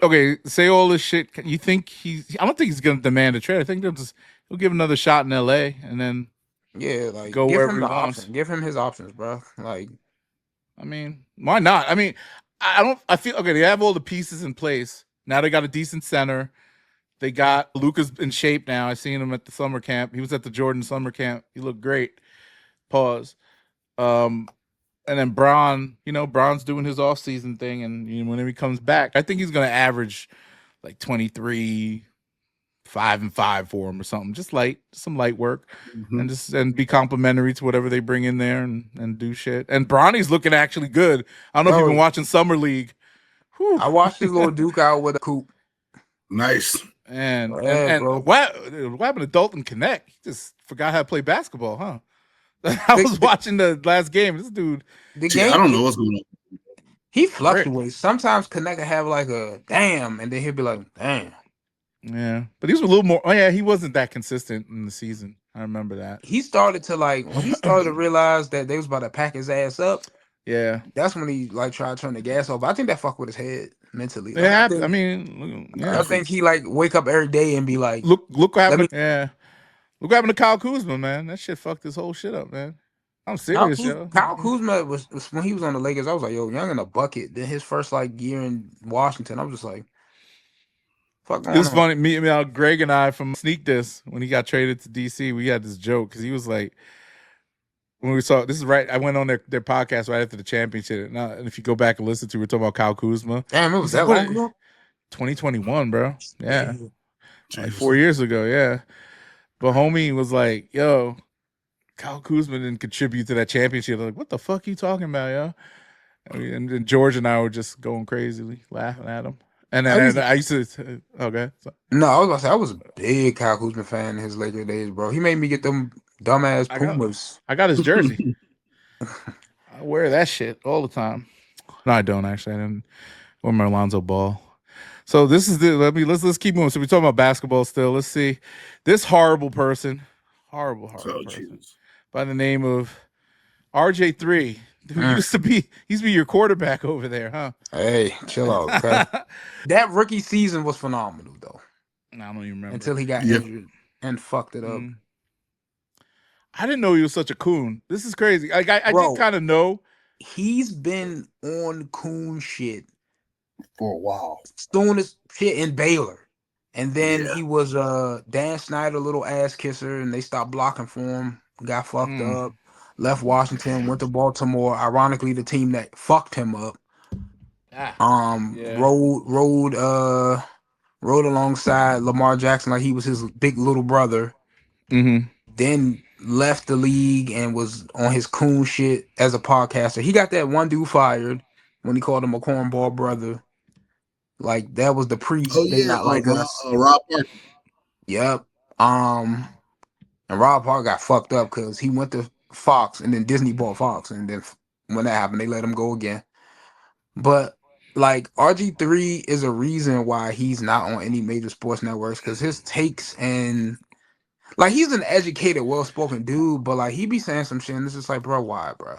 okay, say all this shit. You think I don't think he's going to demand a trade. I think he'll give another shot in LA and then like go give wherever him he the wants. option. Give him his options, bro. Like, I mean, why not? I mean, I feel okay. They have all the pieces in place now. They got a decent center. They got Luka's in shape now. I seen him at the summer camp. He was at the Jordan summer camp. He looked great. Pause. And then Bron's doing his off-season thing, and whenever he comes back, I think he's going to average like 23, 5 and 5 for him or something. Just some light work, and be complimentary to whatever they bring in there and do shit. And Bronny's looking actually good. I don't know if you've been watching Summer League. Whew. I watched his little Duke out with a coupe. Nice. And what happened to Dalton Connect? He just forgot how to play basketball, huh? I was watching the last game. This dude, I don't know what's going on. He fluctuates. Sometimes Connect will have like a damn, and then he'll be like, damn. Yeah, but he was a little more. Oh yeah, he wasn't that consistent in the season. I remember that. He started to when he started to realize that they was about to pack his ass up. Yeah, that's when he tried to turn the gas off. I think that fucked with his head mentally. I think he wake up every day and be like, look what happened. Look what happened to Kyle Kuzma, man. That shit fucked his whole shit up, man. I'm serious, yo. Kyle Kuzma was when he was on the Lakers. I was like, yo, young in a bucket. Then his first year in Washington, I was just like, fuck. It was funny. Greg and I from Sneak This, when he got traded to DC, we had this joke because he was like, when we saw this is right, I went on their podcast right after the championship. And if you go back and listen to, we're talking about Kyle Kuzma. Damn, it was that long ago? 2021, bro. Yeah, like 4 years ago. Yeah, but homie was like, "Yo, Kyle Kuzma didn't contribute to that championship." Like, what the fuck are you talking about, yo? And then George and I were just going crazy, laughing at him. And then I used to, okay. So. No, I was about to say, I was a big Kyle Kuzma fan in his Laker days, bro. He made me get them dumbass Pumas. I got his jersey. I wear that shit all the time. No, I don't actually. I didn't wear my Alonzo Ball. So this is let's keep moving. So we're talking about basketball still. Let's see. This horrible person person, by the name of RGIII, who used to be your quarterback over there, huh? Hey, chill out, okay? That rookie season was phenomenal, though. I don't even remember. Until he got injured and fucked it up. I didn't know he was such a coon. This is crazy. I did kind of know. He's been on coon shit for a while. Soon as shit in Baylor. And then he was Dan Snyder, little ass kisser, and they stopped blocking for him. Got fucked up. Left Washington, went to Baltimore. Ironically, the team that fucked him up. Rode alongside Lamar Jackson like he was his big little brother. Mm-hmm. Then left the league and was on his coon shit as a podcaster. He got that one dude fired when he called him a cornball brother. Like that was the pre. They not like us. Rob Parker. Yep. And Rob Parker got fucked up because he went to Fox and then Disney bought Fox, and then when that happened, they let him go again. But like RG3 is a reason why he's not on any major sports networks because his takes and like he's an educated, well-spoken dude, but like he be saying some shit and it's just like, bro, why, bro?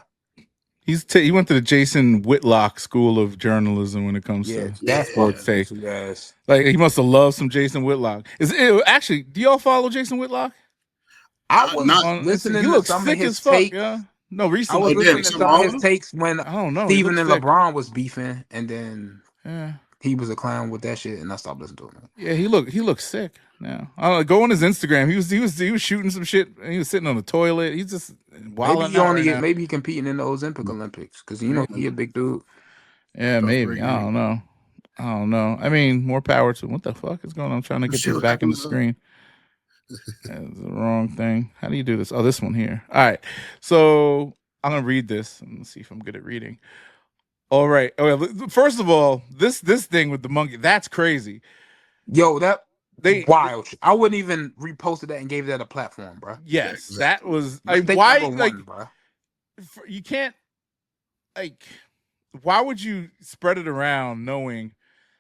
He went to the Jason Whitlock School of Journalism when it comes to sports takes. Yes. Like he must have loved some Jason Whitlock. Actually, do y'all follow Jason Whitlock? I was not listening to some of his takes. Yeah. No, recently. I was listening to some of his takes when I don't know. Steven and LeBron was beefing, and then he was a clown with that shit, and I stopped listening to him. Yeah, he looked sick. Now go on his Instagram. He was shooting some shit. And he was sitting on the toilet. He's just maybe he competing in the Olympics because he a big dude. Yeah, maybe. I don't know. I mean, more power to him. What the fuck is going on? I'm trying to get this back in the screen. That's the wrong thing. How do you do this? Oh, this one here. All right. So I'm gonna read this and see if I'm good at reading. All right. First of all, this thing with the monkey, that's crazy. Yo, wild. I wouldn't even reposted that and gave that a platform, bro. Yes, that was bro. You can't why would you spread it around knowing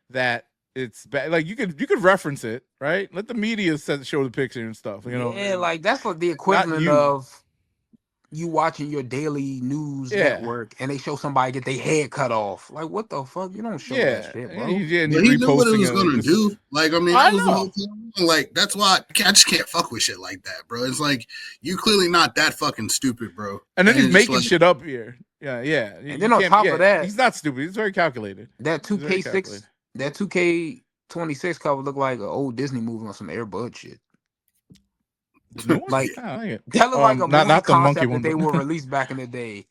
that it's bad? Like you could reference it, right? Let the media show the picture and stuff. Yeah, like that's like the equivalent of you watching your daily news network and they show somebody get their head cut off. Like what the fuck? You don't show that shit, bro. But he knew what it was gonna do. Like I mean, that was the whole thing. Like that's why I just can't fuck with shit like that, bro. It's like you clearly not that fucking stupid, bro. And then he's making shit up here. Yeah. And then on top of that, he's not stupid. He's very calculated. That 2K6, that 2K26 cover looked like an old Disney movie on some Air Bud shit. Like that looked like a movie concept that they were released back in the day.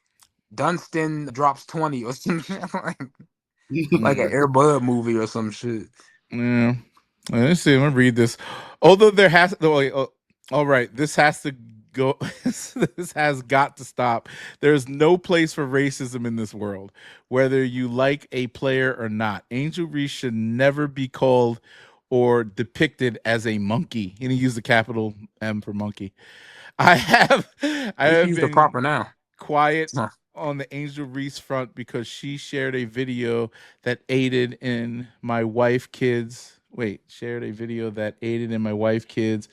Dunstan drops 20 or something like an Air Bud movie or some shit. Yeah. Let's see. I'm gonna read this. Although there has all right, this has to go. This has got to stop. There's no place for racism in this world, whether you like a player or not. Angel Reese should never be called or depicted as a monkey. And he used the capital M for monkey. I have used the proper noun. Quiet on the Angel Reese front because she shared a video that aided in my wife, kids. Shared a video that aided in my wife, kids,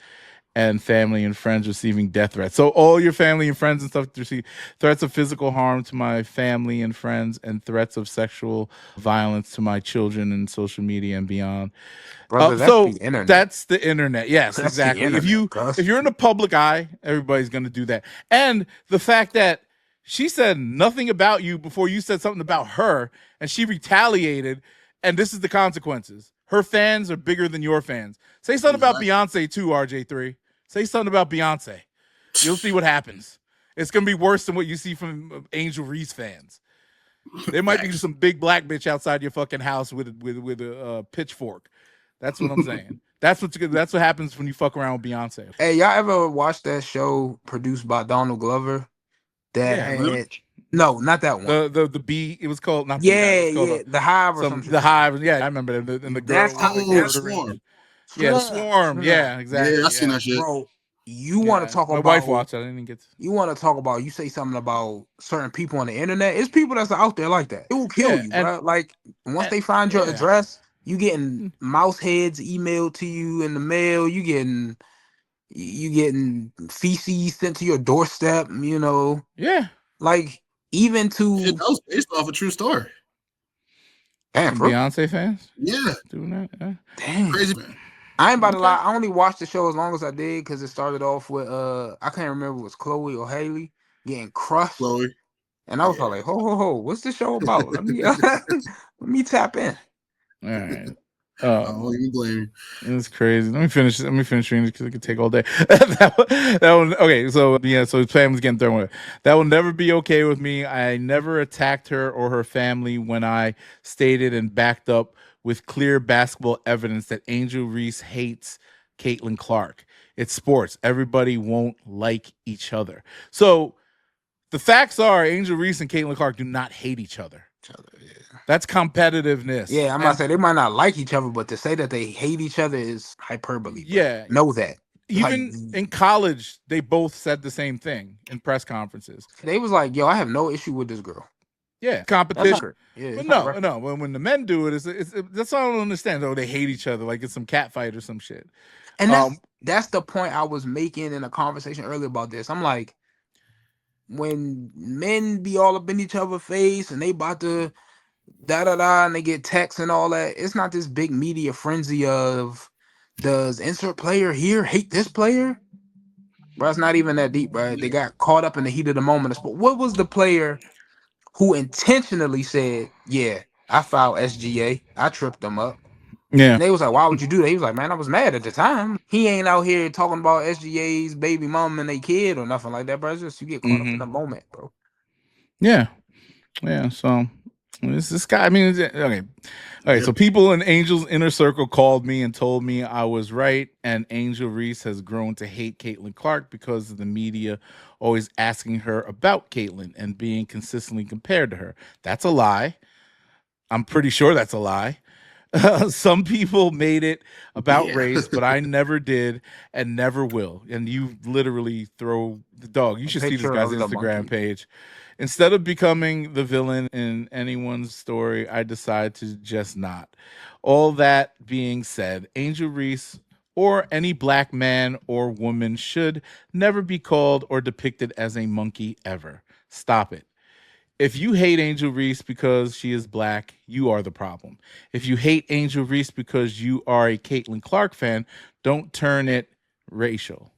and family and friends receiving death threats. So all your family and friends and stuff receive threats of physical harm to my family and friends and threats of sexual violence to my children and social media and beyond. Brother, that's the internet. That's the internet. Yes, that's exactly. Internet, if you're in the public eye, everybody's going to do that. And the fact that she said nothing about you before you said something about her and she retaliated, and this is the consequences. Her fans are bigger than your fans. Say something about Beyonce too, RJ3. Say something about Beyonce. You'll see what happens. It's going to be worse than what you see from Angel Reese fans. There might be some big black bitch outside your fucking house with a pitchfork. That's what I'm saying. That's what happens when you fuck around with Beyonce. Hey, y'all ever watched that show produced by Donald Glover? No, not that one. The bee. It was called not. The Hive or something. The Hive. Yeah, I remember that. And the girl. Swarm. Yeah, the Swarm. Yeah, exactly. Yeah, I seen that shit. Bro, you want to talk about? My wife watched. I didn't get. You want to talk about? You say something about certain people on the internet. It's people that's out there like that. It will kill you, bro. Like once they find your address, you getting mouse heads emailed to you in the mail. You getting feces sent to your doorstep. Yeah. Like even to that was based off a true story. Damn, Beyonce fans. Yeah, doing that. Yeah. Damn, crazy man. I ain't about to lie. I only watched the show as long as I did because it started off with I can't remember if it was Chloe or Haley getting crushed. Chloe. And I was like, ho, what's this show about? Let me tap in. All right. I won't even blame you. It's crazy. Let me finish reading because it could take all day. that one. Okay, so yeah, so his plan was getting thrown away. That will never be okay with me. I never attacked her or her family when I stated and backed up with clear basketball evidence that Angel Reese hates Caitlin Clark. It's sports. Everybody won't like each other. So the facts are Angel Reese and Caitlin Clark do not hate each other. That's competitiveness. Yeah, I'm about to say they might not like each other, but to say that they hate each other is hyperbole. Bro. Yeah. Know that. Even in college, they both said the same thing in press conferences. They was like, yo, I have no issue with this girl. Yeah, competition. Yeah, but no. When the men do it, it's that's all I don't understand. Oh, they hate each other like it's some cat fight or some shit. And that's the point I was making in a conversation earlier about this. I'm like, when men be all up in each other's face and they about to and they get texts and all that, it's not this big media frenzy of does insert player here hate this player? Bro, it's not even that deep, bro. They got caught up in the heat of the moment. But what was the player who intentionally said, yeah, I filed SGA, I tripped them up? Yeah. And they was like, why would you do that? He was like, man, I was mad at the time. He ain't out here talking about SGA's baby mom and they kid or nothing like that, bro. It's just you get caught up in the moment, bro. Yeah. Yeah. So this guy, I mean, okay. All right. So people in Angel's inner circle called me and told me I was right. And Angel Reese has grown to hate Caitlin Clark because of the media always asking her about Caitlin and being consistently compared to her. That's a lie. I'm pretty sure that's a lie. Some people made it about race, but I never did and never will. And you literally throw the dog. You should see this guy's Instagram page. Instead of becoming the villain in anyone's story, I decide to just not. All that being said, Angel Reese or any black man or woman should never be called or depicted as a monkey ever. Stop it. If you hate Angel Reese because she is black, you are the problem. If you hate Angel Reese because you are a Caitlin Clark fan, don't turn it racial.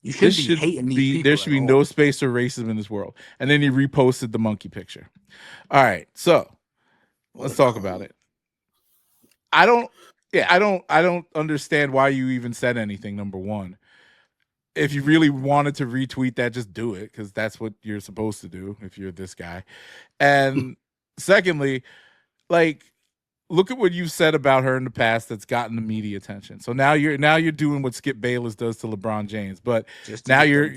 You should be hating these people. There should be no space for racism in this world. And then he reposted the monkey picture. All right, so let's talk about it. I don't understand why you even said anything, number one. If you really wanted to retweet that, just do it, because that's what you're supposed to do if you're this guy. And secondly, like, look at what you've said about her in the past that's gotten the media attention. So now you're doing what Skip Bayless does to LeBron James, but now you're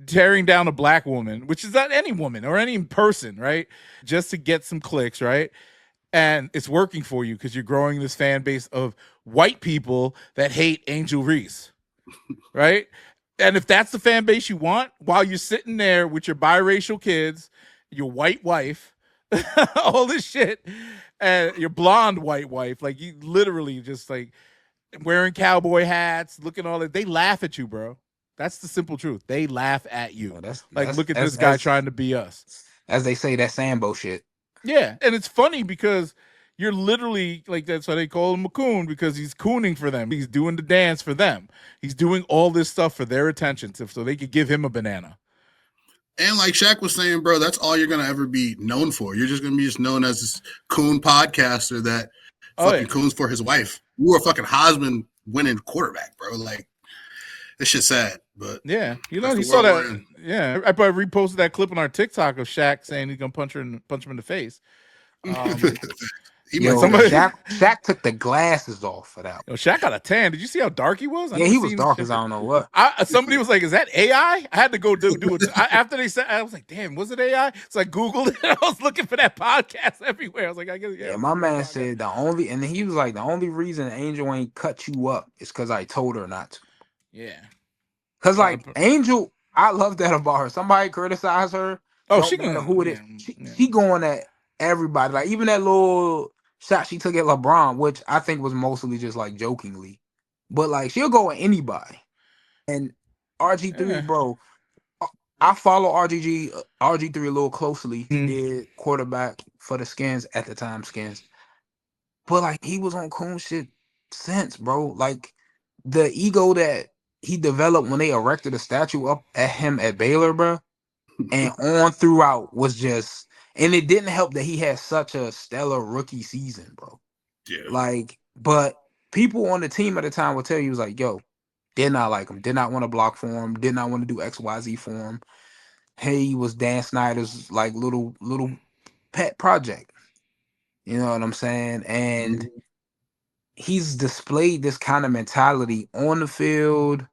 tearing down a black woman, which is not any woman or any person, right? Just to get some clicks, right? And it's working for you because you're growing this fan base of white people that hate Angel Reese. Right? And if that's the fan base you want, while you're sitting there with your biracial kids, your white wife, all this shit, and your blonde white wife, like you literally just like wearing cowboy hats, looking all that, they laugh at you, bro. That's the simple truth. They laugh at you. Look at this guy trying to be us. As they say, that Sambo shit. Yeah. And it's funny because you're literally like, that's why they call him a coon, because he's cooning for them. He's doing the dance for them. He's doing all this stuff for their attention so they could give him a banana. And like Shaq was saying, bro, that's all you're going to ever be known for. You're just going to be known as this coon podcaster that fucking coons for his wife. You were a fucking Heisman winning quarterback, bro. Like, this shit's sad. But yeah, you know, he saw that. Yeah, I probably reposted that clip on our TikTok of Shaq saying he's going to punch him in the face. Shaq took the glasses off for that. Yo, Shaq got a tan. Did you see how dark he was? Yeah, he was dark as I don't know what. Somebody was like, "Is that AI?" I had to go do it. After they said, I was like, "Damn, was it AI?" So I Googled it. I was looking for that podcast everywhere. I was like, "I guess." Yeah, my man said he was like, the only reason Angel ain't cut you up is because I told her not to. Yeah, because like Angel, I love that about her. Somebody criticize her. Oh, she can. Who it is? She going at everybody. Like even that little shot she took at LeBron, which I think was mostly just like jokingly, but like she'll go at anybody. And RG3, bro, I follow RG3 a little closely. He did quarterback for the Skins at the time, but like he was on coon shit since, bro. Like the ego that he developed when they erected a statue up at him at Baylor, bro, and on throughout was just And it didn't help that he had such a stellar rookie season, bro. Yeah. Like, but people on the team at the time would tell you, was like, yo, did not like him, did not want to block for him, did not want to do XYZ for him. He was Dan Snyder's like little pet project. You know what I'm saying? And he's displayed this kind of mentality on the field,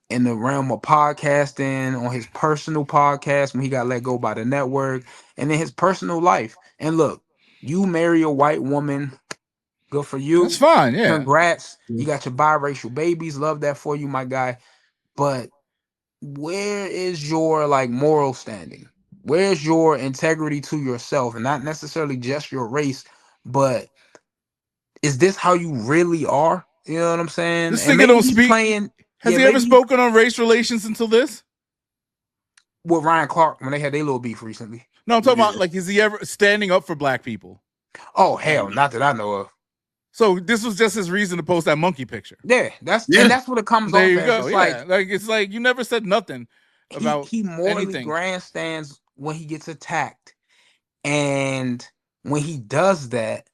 in the realm of podcasting, on his personal podcast when he got let go by the network, and in his personal life. And look, you marry a white woman, good for you. That's fine, yeah. Congrats. You got your biracial babies. Love that for you, my guy. But where is your like moral standing? Where's your integrity to yourself? And not necessarily just your race, but is this how you really are? You know what I'm saying? This And nigga maybe don't he's speak. playing. Has yeah, he ever maybe spoken on race relations until this? with Ryan Clark when they had their little beef recently? No, I'm talking about like, is he ever standing up for black people? Oh hell, not that I know of. So this was just his reason to post that monkey picture. Yeah, that's what it comes There off you as. go. It's Yeah, like it's like you never said nothing about he morally anything. grandstands when he gets attacked, and when he does that,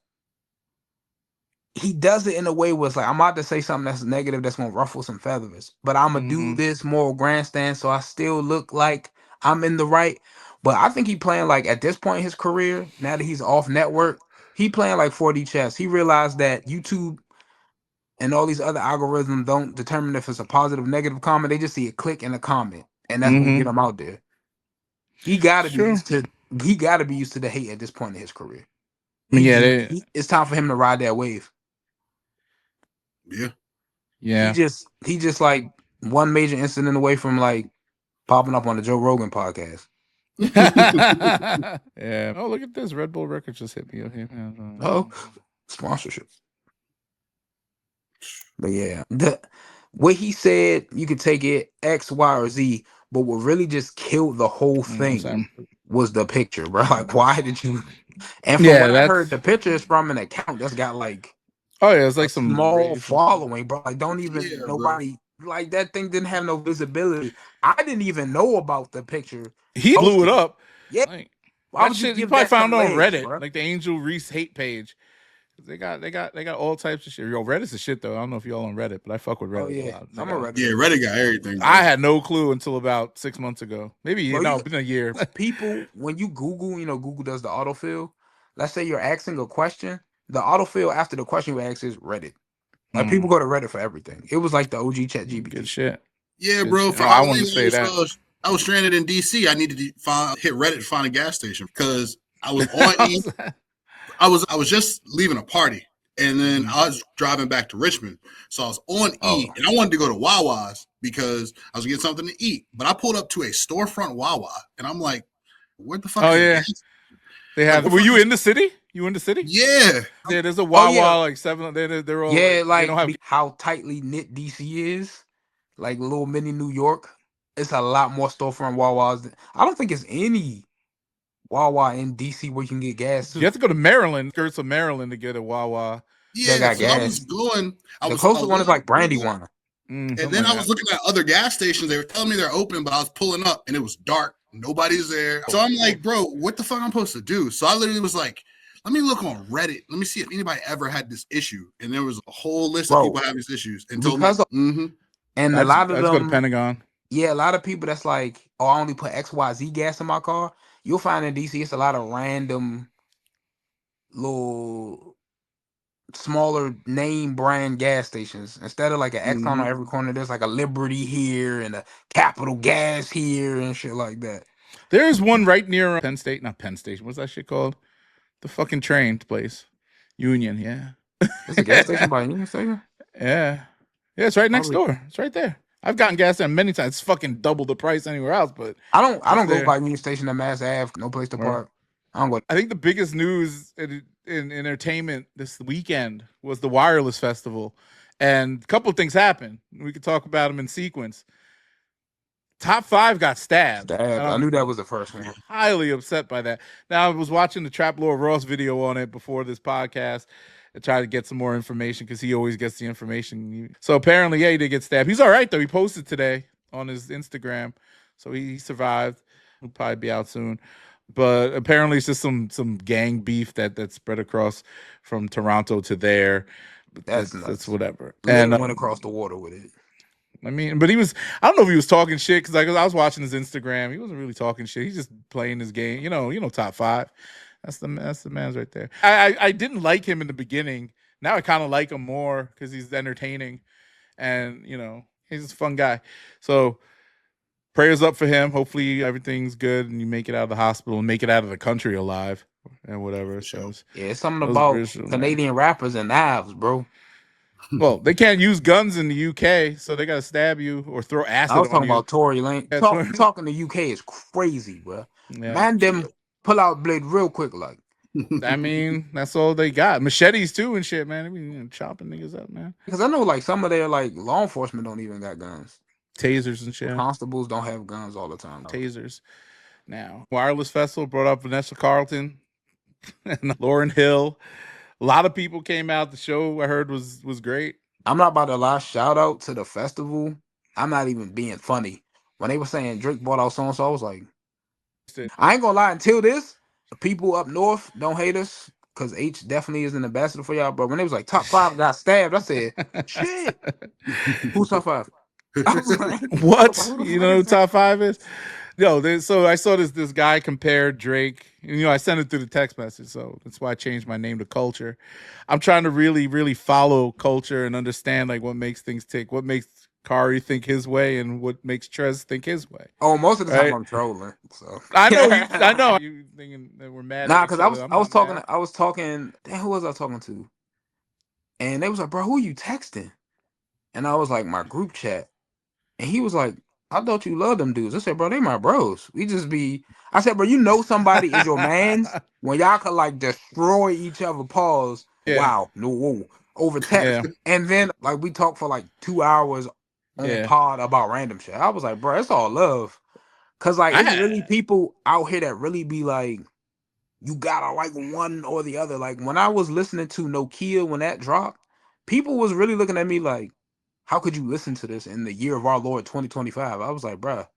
he does it in a way where it's like, I'm about to say something that's negative that's gonna ruffle some feathers, but I'm gonna do this moral grandstand so I still look like I'm in the right. But I think he playing like at this point in his career, now that he's off network, he playing like 4D chess. He realized that YouTube and all these other algorithms don't determine if it's a positive, negative comment. They just see a click and a comment, and that's gonna get him out there. He gotta be used to. He gotta be used to the hate at this point in his career. It's time for him to ride that wave. Yeah. He just like one major incident away from like popping up on the Joe Rogan podcast. Yeah. Oh, look at this. Red Bull Records just hit me up here. Oh, sponsorship. But yeah, what he said, you could take it X, Y, or Z, but what really just killed the whole thing was the picture, bro. Like, why did you? And from what I heard, the picture is from an account that's got like, it's like some small following, bro. Like, don't even nobody like that thing didn't have no visibility. I didn't even know about the picture. He blew it up. Yeah, like, why that shit, you probably found on Reddit, bro? Like the Angel Reese hate page. They got all types of shit. Yo, Reddit's the shit though. I don't know if y'all on Reddit, but I fuck with Reddit a lot. I'm a Reddit. Yeah, Reddit got everything. Bro. I had no clue until about 6 months ago. Maybe been a year. People, when you Google, Google does the autofill. Let's say you're asking a question, the autofill after the question you ask is Reddit. Like people go to Reddit for everything. It was like the OG chat GPT. Good shit. Yeah, bro. I want to say that. I was stranded in DC. I needed to hit Reddit to find a gas station because I was on E. I was just leaving a party, and then I was driving back to Richmond. So I was on E, and I wanted to go to Wawa's because I was getting something to eat. But I pulled up to a storefront Wawa, and I'm like, "What the fuck?" They have. Like, were you in the city? You in the city? Yeah. Yeah, there's a Wawa like 7. They're all like how tightly knit DC is, like little mini New York. It's a lot more storefront Wawas. I don't think it's any Wawa in DC where you can get gas too. You have to go to Maryland, skirts of Maryland, to get a Wawa. Yeah, got gas. I was going. The closest one is like Brandywine. And then I was looking at other gas stations. They were telling me they're open, but I was pulling up and it was dark. Nobody's there. So I'm like, bro, what the fuck I'm supposed to do? So I literally was like, let me look on Reddit. Let me see if anybody ever had this issue. And there was a whole list of people having these issues. And told me, and a lot of them go to Pentagon. Yeah, a lot of people that's like, oh, I only put XYZ gas in my car. You'll find in DC it's a lot of random little smaller name brand gas stations. Instead of like an Exxon on every corner, there's like a Liberty here and a Capital Gas here and shit like that. There's one right near Penn State, not Penn Station. What's that shit called? The fucking train place. Union, yeah. There's a gas station by Union Station? Yeah. Yeah, it's right next door. It's right there. I've gotten gas there many times. It's fucking double the price anywhere else, but I don't go by Union Station at Mass Ave. No place to park. I don't go. I think the biggest news in entertainment this weekend was the Wireless Festival, and a couple of things happened. We could talk about them in sequence. Top 5 got stabbed. I knew that was the first one. Highly upset by that. Now I was watching the Trap Lord Ross video on it before this podcast and try to get some more information because he always gets the information. So apparently, yeah, he did get stabbed. He's all right though. He posted today on his Instagram, so he survived. He'll probably be out soon. but apparently it's just some gang beef that spread across from Toronto to there. That's nuts. That's whatever. And went across the water with it. I mean, but I don't know if he was talking shit because I was watching his Instagram. He wasn't really talking shit. He's just playing his game. You know, top 5. That's the man's right there. I didn't like him in the beginning. Now I kind of like him more because he's entertaining, and you know, he's a fun guy. So prayers up for him. Hopefully everything's good and you make it out of the hospital and make it out of the country alive and whatever. So yeah, it's something about Canadian rappers and knives, bro. Well, they can't use guns in the UK, so they gotta stab you or throw acid. I was talking on about Tory Lane. Talking the UK is crazy, bro. Yeah. Man, them pull out blade real quick, like. I mean, that's all they got. Machetes too and shit, man. I mean, chopping niggas up, man. Because I know, like, some of their like law enforcement don't even got guns. Tasers and shit. Constables don't have guns all the time. Tasers. Now, Wireless Festival brought up Vanessa Carlton and Lauryn Hill. A lot of people came out. The show I heard was great. I'm not about to lie. Shout out to the festival. I'm not even being funny. When they were saying Drake bought out so-and-so, I was like, I ain't gonna lie. Until this, the people up north don't hate us because H definitely is an ambassador for y'all. But when it was like top 5 got stabbed, I said, shit. Who's top 5? I was like, what? You know who top 5 is? Yo, so I saw this guy compare Drake. You know, I sent it through the text message, so that's why I changed my name to Culture. I'm trying to really, really follow culture and understand like what makes things tick, what makes Kari think his way, and what makes Trez think his way. Oh, most of the time I'm trolling. So I know. You thinking that we're mad? Nah, because I was talking. Damn, who was I talking to? And they was like, "Bro, who are you texting?" And I was like, "My group chat." And he was like, I thought you loved them dudes. I said, bro, they my bros. We just be. I said, bro, you know somebody is your mans when y'all could like destroy each other. Pause. Yeah. Wow. No. Whoa. Over text. Yeah. And then like we talked for like 2 hours on pod about random shit. I was like, bro, it's all love. Cause like it's really people out here that really be like, you gotta like one or the other. Like when I was listening to Nokia when that dropped, people was really looking at me like, how could you listen to this in the year of our Lord 2025? I was like, bruh,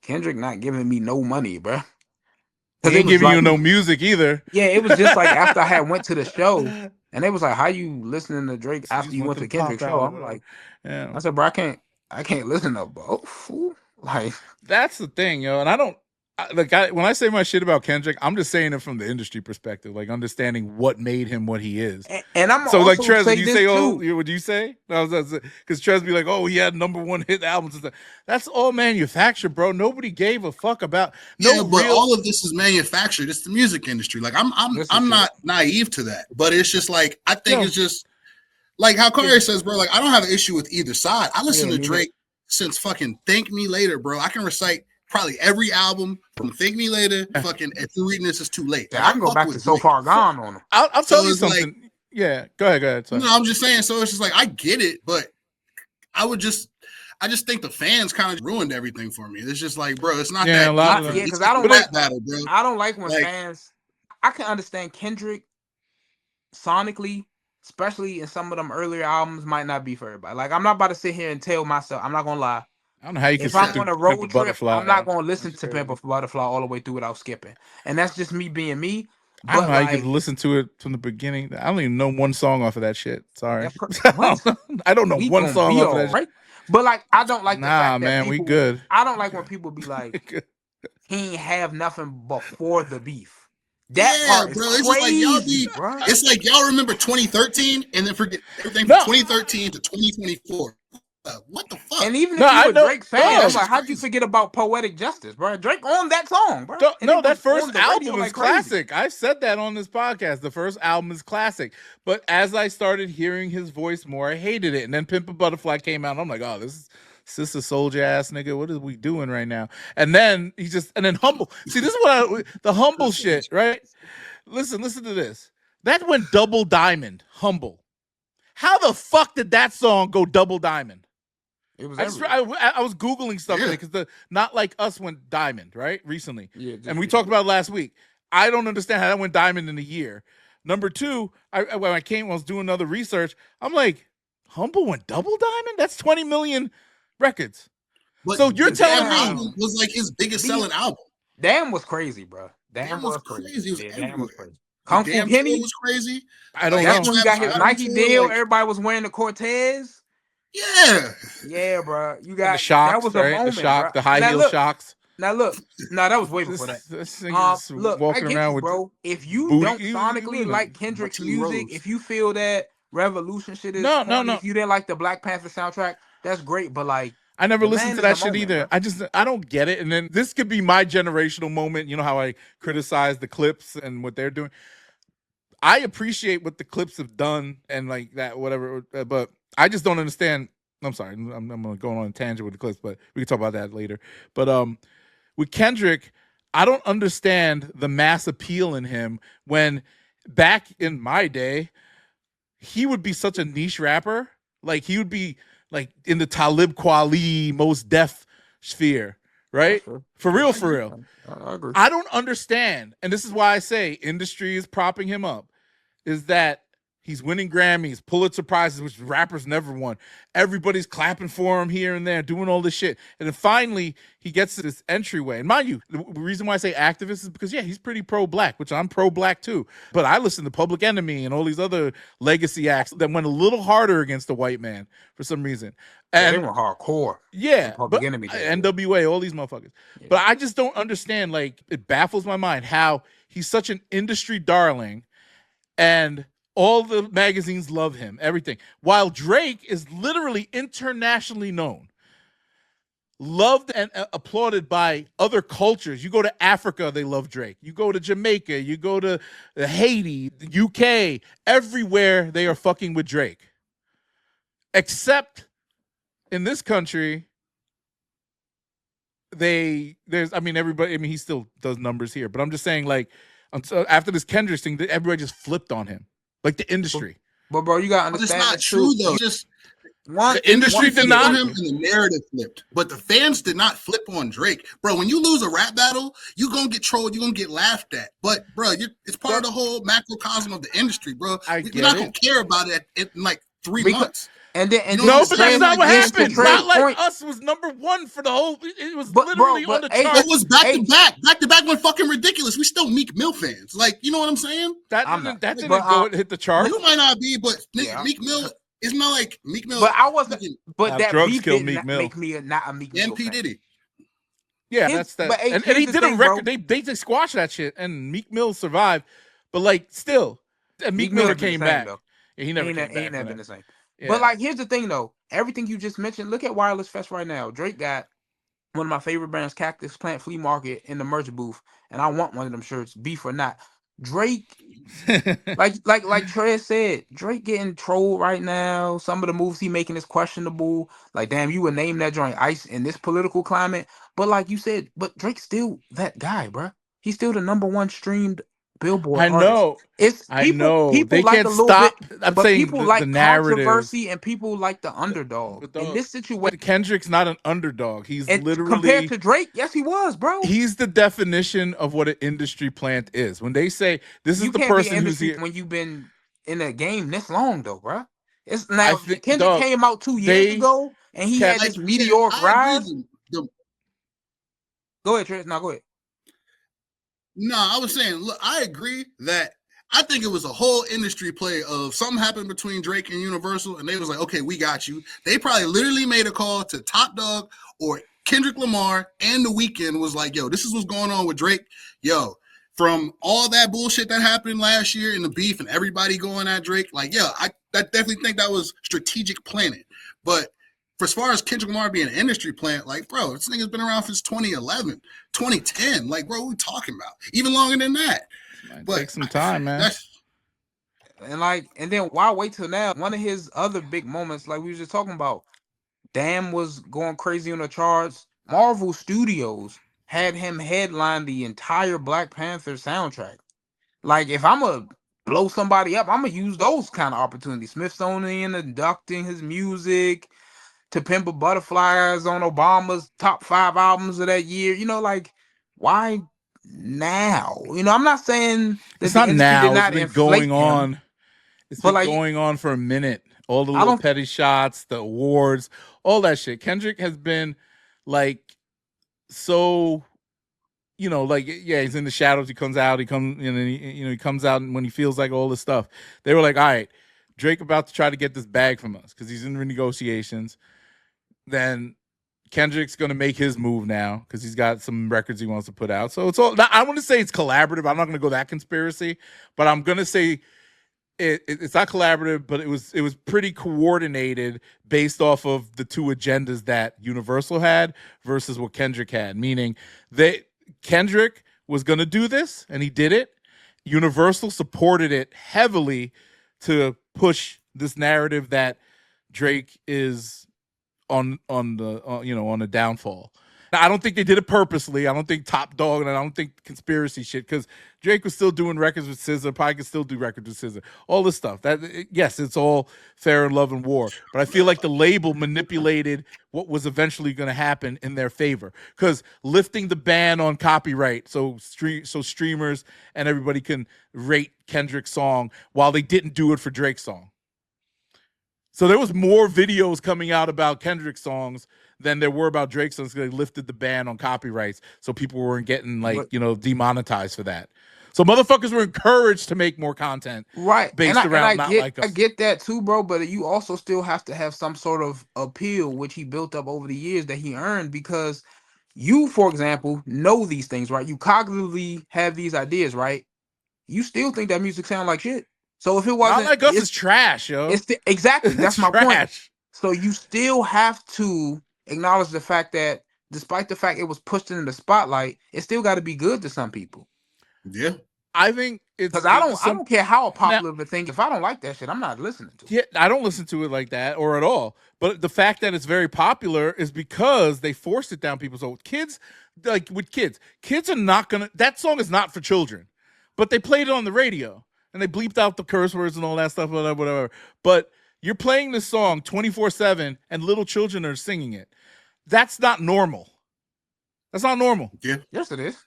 Kendrick not giving me no money, bruh. He ain't giving you no music either. Yeah, it was just like after I had went to the show, and it was like, how you listening to Drake after you went to Kendrick's show? I'm like, yeah. I said, bro, I can't listen to both. Like that's the thing, yo. And I don't when I say my shit about Kendrick, I'm just saying it from the industry perspective, like understanding what made him what he is. And I'm so like Trez, would you say, oh, what do you say? Because Trez be like, oh, he had #1 hit albums and stuff. That's all manufactured, bro. Nobody gave a fuck about. But all of this is manufactured. It's the music industry. Like I'm not naive to that, but it's just like I think it's just like how Kari says, bro. Like I don't have an issue with either side. I listen to Drake since fucking Thank Me Later, bro. I can recite probably every album from Thank Me Later, fucking If You're Reading This Is Too Late. Yeah, I can go back to So Far Gone on them. I'll tell you something. Like, yeah, go ahead. Sorry. No, I'm just saying. So it's just like I get it, but I just think the fans kind of ruined everything for me. It's just like, bro, it's not that. Because I don't like battle, bro. I don't like when fans. I can understand Kendrick sonically, especially in some of them earlier albums, might not be for everybody. Like I'm not about to sit here and tell myself. I'm not gonna lie. I don't know how you can. If I'm on a road trip, I'm not going to listen to Pimp a Butterfly all the way through without skipping, and that's just me being me. But I don't know how you can listen to it from the beginning. I don't even know one song off of that shit. Sorry, I don't know one song off of that. Right? But like, I don't like. Nah, man, people, we good. I don't like when people be like, he ain't have nothing before the beef. That part is crazy, bro. It's like y'all remember 2013 and then forget everything from 2013 to 2024. What the fuck? And even if you're a Drake fan, I'm like, how'd you forget about Poetic Justice, bro? Drake on that song, bro. No, that first album is classic. I said that on this podcast. The first album is classic. But as I started hearing his voice more, I hated it. And then Pimp a Butterfly came out, and I'm like, oh, this is a soldier ass nigga. What are we doing right now? And then Humble. See, this is the Humble shit, right? Listen to this. That went double diamond, Humble. How the fuck did that song go double diamond? It was I was Googling stuff because the Not Like Us went diamond, right? Recently. Yeah, and we talked about it last week. I don't understand how that went diamond in a year. Number two, when I was doing other research, I'm like, Humble went double diamond? That's 20 million records. But so you're telling me was like his biggest selling album. Damn was crazy, bro. Damn was crazy. It was Damn everywhere. was crazy. Kung Fu Damn Kenny tour was crazy. I don't That's know. when he got his Travis Nike Scott deal. like- Everybody was wearing the Cortez. Yeah. Yeah, bro. You And got the shocks, that was a right? moment, The shock, bro. the high Now heel look, shocks. Now look, no, that was way before that. This nigga's Look, I walking get around you, with bro. If you booty- don't you sonically wouldn't. like Kendrick's Martine music, Rose. if you feel that Revolution shit is No, corny, no. if you didn't like the Black Panther soundtrack, that's great. But like, I never the listened man to is that a shit moment, either. bro. I don't get it. And then this could be my generational moment. You know how I criticize the clips and what they're doing. I appreciate what the clips have done and like that, whatever. But I just don't understand. I'm sorry. I'm going on a tangent with the clips, but we can talk about that later. But with Kendrick, I don't understand the mass appeal in him when back in my day, he would be such a niche rapper. Like he would be like in the Talib Kweli, Most Def sphere, right? For real. I agree. I don't understand, and this is why I say industry is propping him up, is that he's winning Grammys, Pulitzer Prizes, which rappers never won. Everybody's clapping for him here and there, doing all this shit. And then finally, he gets to this entryway. And mind you, the reason why I say activist is because, yeah, he's pretty pro-black, which I'm pro-black too. But I listen to Public Enemy and all these other legacy acts that went a little harder against the white man for some reason. And they were hardcore. yeah, Public but Enemy did. NWA, all these motherfuckers. Yeah. But I just don't understand, like, it baffles my mind how he's such an industry darling and all the magazines love him, everything. While Drake is literally internationally known, loved and applauded by other cultures. You go to Africa, they love Drake. You go to Jamaica, you go to Haiti, the UK, everywhere they are fucking with Drake. Except in this country, everybody, he still does numbers here, but I'm just saying, like, after this Kendrick thing, everybody just flipped on him. Like the industry. But bro, you gotta But it's understand. not true though. Just the industry did not. Him and the narrative flipped, but the fans did not flip on Drake, bro. When you lose a rap battle, you gonna get trolled, you gonna get laughed at. But bro, it's part of the whole macrocosm of the industry, bro. You're not gonna care about it in like 3 months. And then, no, but that's not what happened. Not like point. Us was number one for the whole. It was But, literally bro, on the but chart. It was back to back went fucking ridiculous. We still Meek Mill fans, like, you know what I'm saying? That didn't go and hit the chart. You might not be, but Meek Mill. It's not like Meek Mill. But I wasn't. But that drugs beef killed did Meek not Mill. make me not a Meek Mill And P fan. Diddy. Yeah, that's that. But, hey, and he the did thing, a record. bro. They squashed that shit, and Meek Mill survived. But like, still, Meek Miller came back. Though. Yeah, he never ain't came back. never been the same. Yeah. But like, here's the thing though. Everything you just mentioned. Look at Wireless Fest right now. Drake got one of my favorite brands, Cactus Plant Flea Market, in the merch booth, and I want one of them shirts, beef or not. Drake, like Trey said, Drake getting trolled right now. Some of the moves he making is questionable. Like, damn, you would name that joint ice in this political climate. But like you said, but Drake's still that guy, bruh. He's still the #1 streamed Billboard. I know. I know. People they like can't a little stop. bit, I'm but saying people the like narrative. controversy and people like the underdog. In this situation, Kendrick's not an underdog. He's literally compared to Drake. Yes, he was, bro. He's the definition of what an industry plant is. When they say this is the person who's here, when you've been in a game this long, though, bro. It's now Kendrick came out 2 years ago, and he had this meteoric rise. Go ahead, Trent. No, go ahead. No, I was saying, look, I agree that I think it was a whole industry play of something happened between Drake and Universal, and they was like, okay, we got you. They probably literally made a call to Top Dog or Kendrick Lamar, and The Weeknd was like, yo, this is what's going on with Drake. Yo, from all that bullshit that happened last year in the beef and everybody going at Drake, like, yo, I definitely think that was strategic planning. But for as far as Kendrick Lamar being an industry plant, like, bro, this nigga's been around since 2011, 2010. Like, bro, what are we talking about? Even longer than that. But take some time, man. And then why wait till now? One of his other big moments, like we were just talking about, Damn was going crazy on the charts. Marvel Studios had him headline the entire Black Panther soundtrack. Like, if I'm gonna blow somebody up, I'm gonna use those kind of opportunities. Smithsonian inducting his music, To Pimp a Butterfly on Obama's top 5 albums of that year. You know, like, why now? You know, I'm not saying that it's not now. It's been going on. It's been going on for a minute. All the little petty shots, the awards, all that shit. Kendrick has been like so you know, like, yeah, he's in the shadows. He comes out. He comes out when he feels like all this stuff. They were like, all right, Drake about to try to get this bag from us because he's in renegotiations. Then Kendrick's going to make his move now because he's got some records he wants to put out. So it's all, I want to say it's collaborative. I'm not going to go that conspiracy, but I'm going to say it's not collaborative, but it was pretty coordinated based off of the two agendas that Universal had versus what Kendrick had, meaning Kendrick was going to do this and he did it. Universal supported it heavily to push this narrative that Drake is on the downfall. Now, I don't think they did it purposely. I don't think Top Dog, and I don't think conspiracy shit, because Drake was still doing records with SZA, probably could still do records with SZA. All this stuff. Yes, it's all fair in love and war. But I feel like the label manipulated what was eventually going to happen in their favor. Because lifting the ban on copyright so streamers and everybody can rate Kendrick's song while they didn't do it for Drake's song. So there was more videos coming out about Kendrick songs than there were about Drake songs because they lifted the ban on copyrights, so people weren't getting demonetized for that. So motherfuckers were encouraged to make more content, right? Based around not like us. I get that too, bro. But you also still have to have some sort of appeal, which he built up over the years that he earned, because you, for example, know these things, right? You cognitively have these ideas, right? You still think that music sound like shit. So if it wasn't, Not Like Us is trash, yo. Exactly. That's my trash. point. So you still have to acknowledge the fact that despite the fact it was pushed into the spotlight, it still got to be good to some people. Yeah. I think it's because I don't care how popular the thing. If I don't like that shit, I'm not listening to it. Yeah, I don't listen to it like that or at all. But the fact that it's very popular is because they forced it down people's throats. Kids, like with kids are not gonna. That song is not for children, but they played it on the radio and they bleeped out the curse words and all that stuff, whatever. But you're playing this song 24/7 and little children are singing it. That's not normal. That's not normal. Yeah. Yes, it is.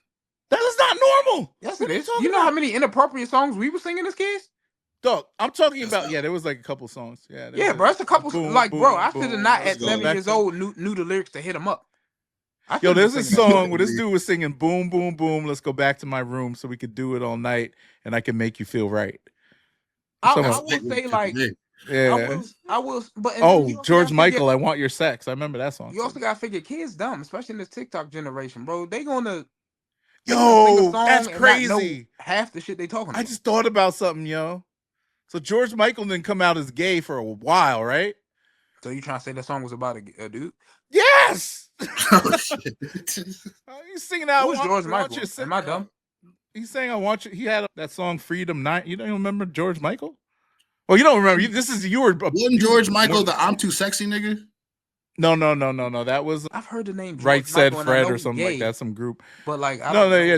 That is not normal. Yes, it is. You know how many inappropriate songs we were singing as kids? Dog, I'm talking about, there was like a couple songs. Yeah, bro, it's a couple. Boom, like, boom, bro, I boom, should have not at boom, 7 years old knew the lyrics to hit them up. Yo, there's a song where this dude was singing boom, boom, boom, let's go back to my room so we could do it all night and I can make you feel right. I will say, like, yeah. I will, but George Michael, I Want Your Sex. I remember that song. You also gotta figure kids dumb, especially in this TikTok generation, bro. They gonna Yo, that's crazy. Half the shit they talking about. I just thought about something, yo. So George Michael didn't come out as gay for a while, right? So you trying to say that song was about a dude? Yes. Oh, shit. He's singing out. Who's George Michael? Am I dumb? He's saying, "I want you." He had that song "Freedom Night." You don't even remember George Michael? Well, you don't remember. Wasn't George Michael the "I'm Too Sexy" nigga? No. That was I've heard the name. Right Said Fred or something like that. Some group. But like,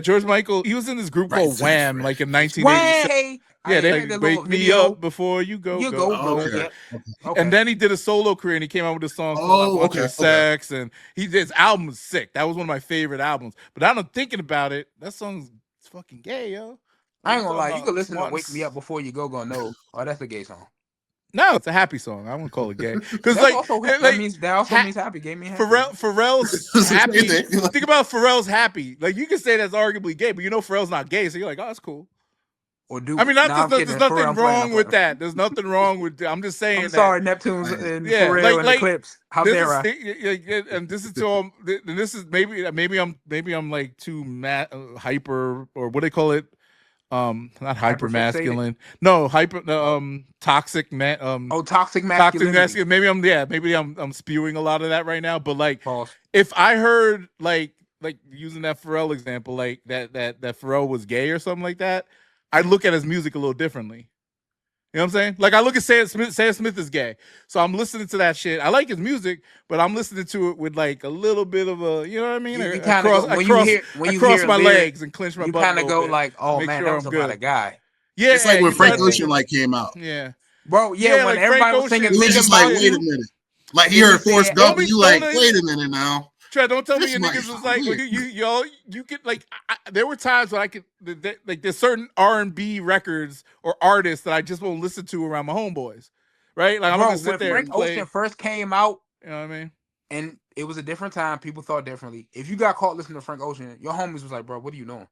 George Michael. He was in this group called Wham, like in 1986. Yeah, they like, wake me up before you go. Okay. And then he did a solo career and he came out with a song called "Want Your Sex," and his album was sick. That was one of my favorite albums. But now I'm thinking about it, that song's fucking gay, yo. I ain't gonna lie, you can listen to "Wake Me Up Before You Go," gonna know. Oh, that's a gay song. No, it's a happy song. I won't call it gay because that also means happy. Gave me happy. Pharrell's happy. Think about Pharrell's happy. Like, you can say that's arguably gay, but you know Pharrell's not gay, so you're like, oh, that's cool. Or do I mean, there's nothing wrong with that. There's nothing wrong with. I'm just saying. I'm sorry, Neptune's and Pharrell and Eclipse. How dare I? And this is to and this is maybe I'm like too hyper, or what do they call it? Not hyper masculine. No, toxic man. Toxic masculinity. Toxic masculine. Maybe I'm spewing a lot of that right now. But like, if I heard like using that Pharrell example, like that Pharrell was gay or something like that, I look at his music a little differently. You know what I'm saying? Like, I look at Sam Smith. Sam Smith is gay, so I'm listening to that shit. I like his music, but I'm listening to it with like a little bit of a, you know what I mean? You kind of I cross my legs and clench my butt. You kind of go like, oh man, that was about a guy. Yeah, it's like when Frank Ocean came out. Yeah, bro. Yeah, when everybody was singing, he was just like, wait a minute. Like, he heard Forrest Gump, and you like, wait a minute now. Trey, don't tell me your niggas was like, you get like, there were times when I could, like, there's certain R&B records or artists that I just won't listen to around my homeboys, right? Like, I'm gonna sit there when Frank Ocean first came out, you know what I mean? and it was a different time. People thought differently. If you got caught listening to Frank Ocean, your homies was like, bro, what are you doing?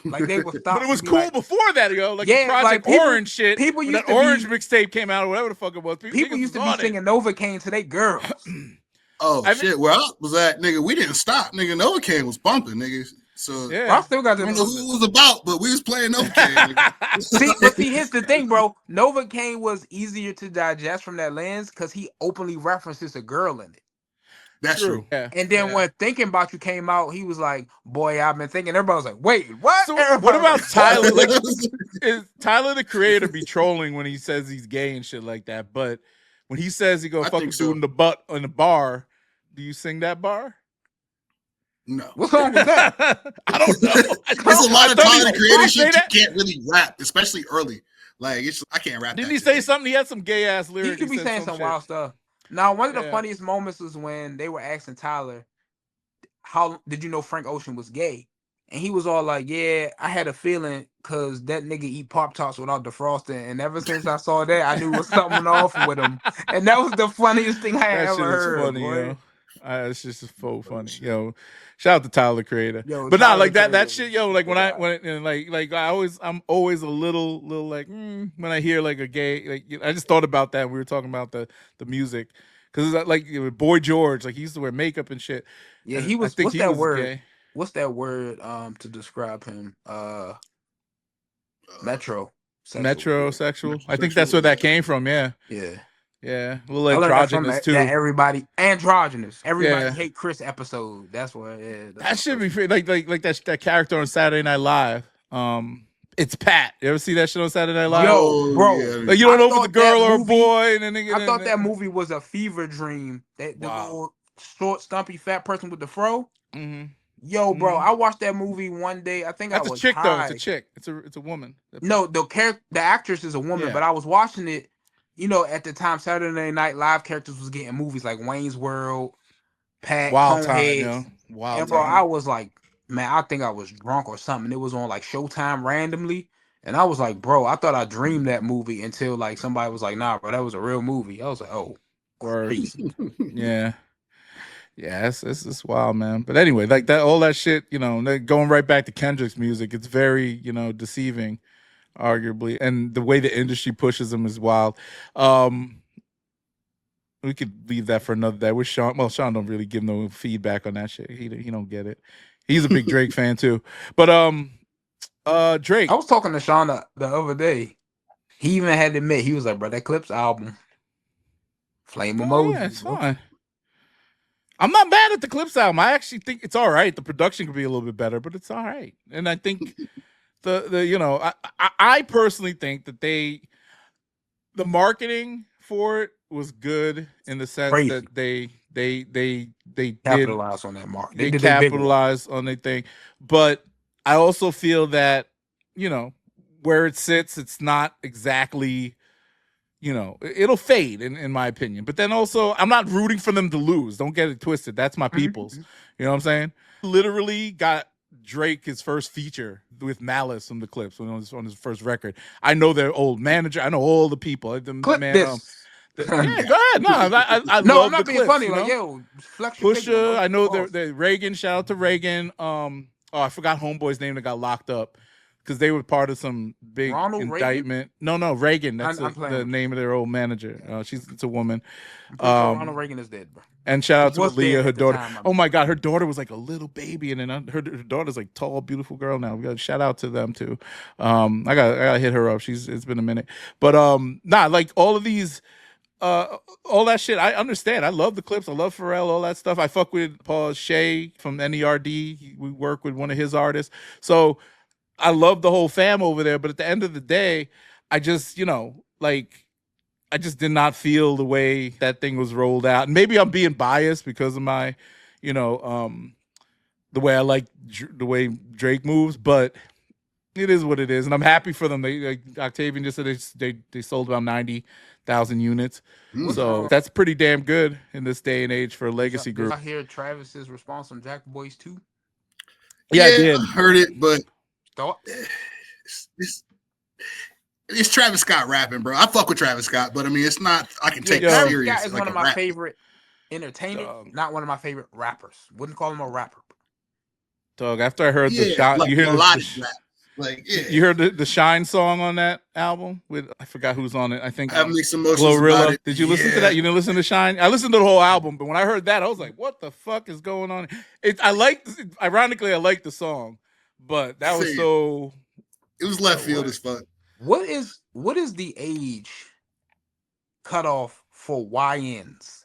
Like they would stop. But it was cool like, before that, yo. Like yeah, the Project like Orange shit. People when used that to Orange be, mixtape came out or whatever the fuck it was. People used to be singing Novocaine to their girls. Shit. Where I was at, nigga, we didn't stop. Nigga, Novocaine was bumping, nigga. So I still got I don't know who it was about, but we was playing Novocaine. see, here's the thing, bro. Novocaine was easier to digest from that lens because he openly references a girl in it. That's true. Yeah. And then when Thinking About You came out, he was like, boy, I've been thinking. Everybody was like, wait, what? So what about Tyler? Like, is Tyler the Creator be trolling when he says he's gay and shit like that? But when he says he gonna fuck a dude in the butt in the bar, do you sing that bar? No. What song was that? I don't know. There's a lot of Tyler the Creator shit you can't really rap, especially early. Like I can't rap. Didn't he say something? He had some gay ass lyrics. He could be saying some wild stuff. Now, one of the funniest moments was when they were asking Tyler, how did you know Frank Ocean was gay? And he was all like, yeah, I had a feeling because that nigga eat Pop-Tarts without defrosting. And ever since I saw that, I knew it was something off with him. And that was the funniest thing I ever heard. Funny, yo. It's just so funny, yo. Shout out to Tyler the Creator, yo, but not like that shit, yo. Like when I'm always a little like when I hear like a gay, like I just thought about that when we were talking about the music, because like Boy George, like he used to wear makeup and shit. Yeah, he was. What's that word? Gay. What's that word to describe him? Metrosexual. I think that's where that came from. Yeah. Yeah, a little androgynous too. Everybody hate Chris episode. That's what. Yeah, that should be like that character on Saturday Night Live. It's Pat. You ever see that shit on Saturday Night Live? Yo, bro, like you don't know if it's a girl or a boy. And then I thought that movie was a fever dream. That the little short, stumpy, fat person with the fro. Mm-hmm. Yo, bro, I watched that movie one day. I think that's I was a chick high. though. It's a chick. It's a woman. No, the actress is a woman, but I was watching it. You know, at the time, Saturday Night Live characters was getting movies like Wayne's World, Pat, Wild Time, yo. Wild and bro, Time. I was like, man, I think I was drunk or something. It was on like Showtime randomly, and I was like, bro, I thought I dreamed that movie until like somebody was like, nah, bro, that was a real movie. I was like, oh, crazy. Yeah, it's wild, man. But anyway, like that, all that shit, you know, going right back to Kendrick's music, it's very, you know, deceiving. Arguably, and the way the industry pushes them is wild. We could leave that for another day. With Sean, well, Sean don't really give no feedback on that shit. He don't get it. He's a big Drake fan too. But Drake. I was talking to Sean the other day. He even had to admit, he was like, bro, that Clips album, flame emoji. Yeah, it's fine. I'm not mad at the Clips album. I actually think it's all right. The production could be a little bit better, but it's all right. And I think the you know, I personally think that the marketing for it was good in the sense that they capitalized on that market. They capitalized on their thing. But I also feel that, you know, where it sits, it's not exactly, you know, it'll fade in my opinion. But then also, I'm not rooting for them to lose. Don't get it twisted. That's my people's. You know what I'm saying? Literally got Drake his first feature with Malice on the Clips on his first record. I know their old manager. I know all the people. Clip this. Yeah, go ahead. No, I no, love I'm not the being Clips, funny. you Like, know? yo, flex your Pusha. I know the Reagan. Shout out to Reagan. I forgot Homeboy's name that got locked up because they were part of some big indictment. Reagan? No, Reagan. That's the name of their old manager. It's a woman. Ronald Reagan is dead, bro. And shout out to Aaliyah, her daughter. Oh my God, her daughter was like a little baby, and then her daughter's like tall, beautiful girl now. We got to shout out to them too. I gotta hit her up. It's been a minute, but like all of these, all that shit. I understand. I love the Clips. I love Pharrell. All that stuff. I fuck with Paul Shea from NERD. We work with one of his artists, so I love the whole fam over there. But at the end of the day, I just, you know, like. I just did not feel the way that thing was rolled out. And maybe I'm being biased because of my, you know, the way I like the way Drake moves, but it is what it is. And I'm happy for them. Octavian just said they sold about 90,000 units. So that's pretty damn good in this day and age for a legacy group. I hear Travis's response on Jack Boys 2. Yeah, I did. I heard it, but it's Travis Scott rapping, bro. I fuck with Travis Scott, but I mean, it's not. I can take it serious. Scott is one of my favorite entertainer, Dog. not one of my favorite rappers. Wouldn't call him a rapper. Dog, after I heard the shot, like you hear melodic rap. Like, you heard the Shine song on that album with, I forgot who's on it. I think have mixed emotions about Glorilla. it. Did you listen to that? You didn't listen to Shine? I listened to the whole album, but when I heard that, I was like, "What the fuck is going on?" Ironically, I liked the song, but that was Same. so. It was left field as fuck. What is the age cutoff for YNs?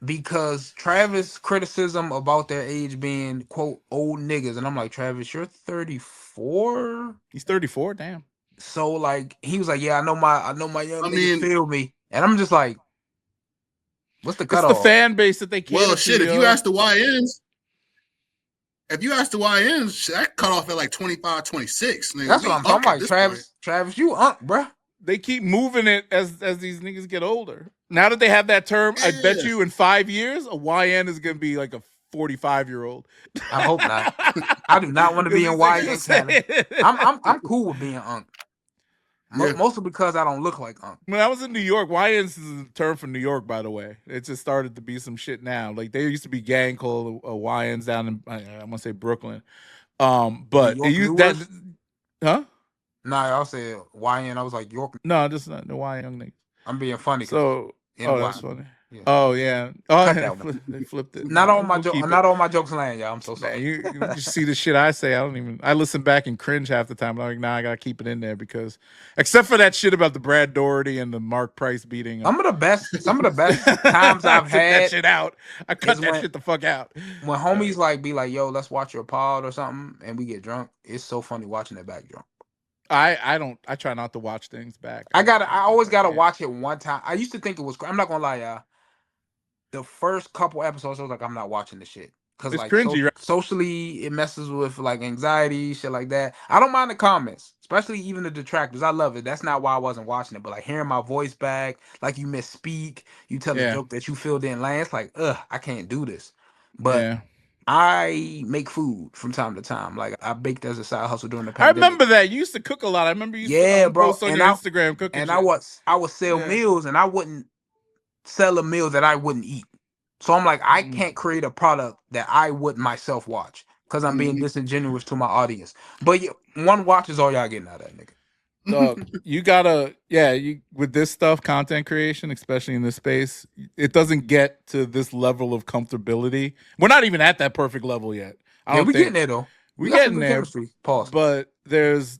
Because Travis criticism about their age being quote old niggas, and I'm like, Travis, you're 34. He's 34. Damn. So like he was like, yeah, I know my young niggas mean, feel me, and I'm just like, what's the It's cutoff? the fan base that they cater Well, to, shit. If yo. you ask the YNs, that cut off at like 25, 26. Nigga. That's We what I'm unk talking at about. this Travis, point. Travis, you bruh. They keep moving it as these niggas get older. Now that they have that term, I bet you in 5 years, a YN is gonna be like a 45-year-old. I hope not. I do not want to be in YN category. I'm cool with being unk. Yeah. Mostly because I don't look like unk. When I was in New York, YNs is a term for New York, by the way. It just started to be some shit now. Like there used to be gang called YNs down in I want to say Brooklyn. But New York it used News? that, huh? Nah, I'll say YN. I was like York. No, just not the YN young niggas. I'm being funny. So, NY. that's funny. Yeah. Oh yeah. Oh, Cut that one. they flipped it. Not all my We'll keep it. not all my jokes land, y'all. I'm so sorry. Man, you see the shit I say. I listen back and cringe half the time. I'm like, nah, I gotta keep it in there because, except for that shit about the Brad Doherty and the Mark Price beating. Some of the best times I've I took had that shit out. I cut is that when- shit the fuck out. when homies like be like, yo, let's watch your pod or something, and we get drunk. It's so funny watching it back drunk. I try not to watch things back. I always gotta watch it one time. I used to think it was. I'm not gonna lie, y'all. The first couple episodes, I was like, I'm not watching this shit because It's like cringy, right? socially, it messes with like anxiety, shit like that. I don't mind the comments, especially even the detractors. I love it. That's not why I wasn't watching it, but like hearing my voice back, like you misspeak, you tell a joke that you feel didn't land. It's like, I can't do this. But I make food from time to time. Like I baked as a side hustle during the pandemic. I remember that. You used to cook a lot. I remember you used to post on your Instagram cooking. And shit. I would sell meals, and I wouldn't sell a meal that I wouldn't eat. So I'm like, I can't create a product that I wouldn't myself watch because I'm being disingenuous to my audience. But one watch is all y'all getting out of that, nigga. Dog, you gotta, with this stuff, content creation, especially in this space, it doesn't get to this level of comfortability. We're not even at that perfect level yet. We getting there though. We getting there. Chemistry. Pause. But there's,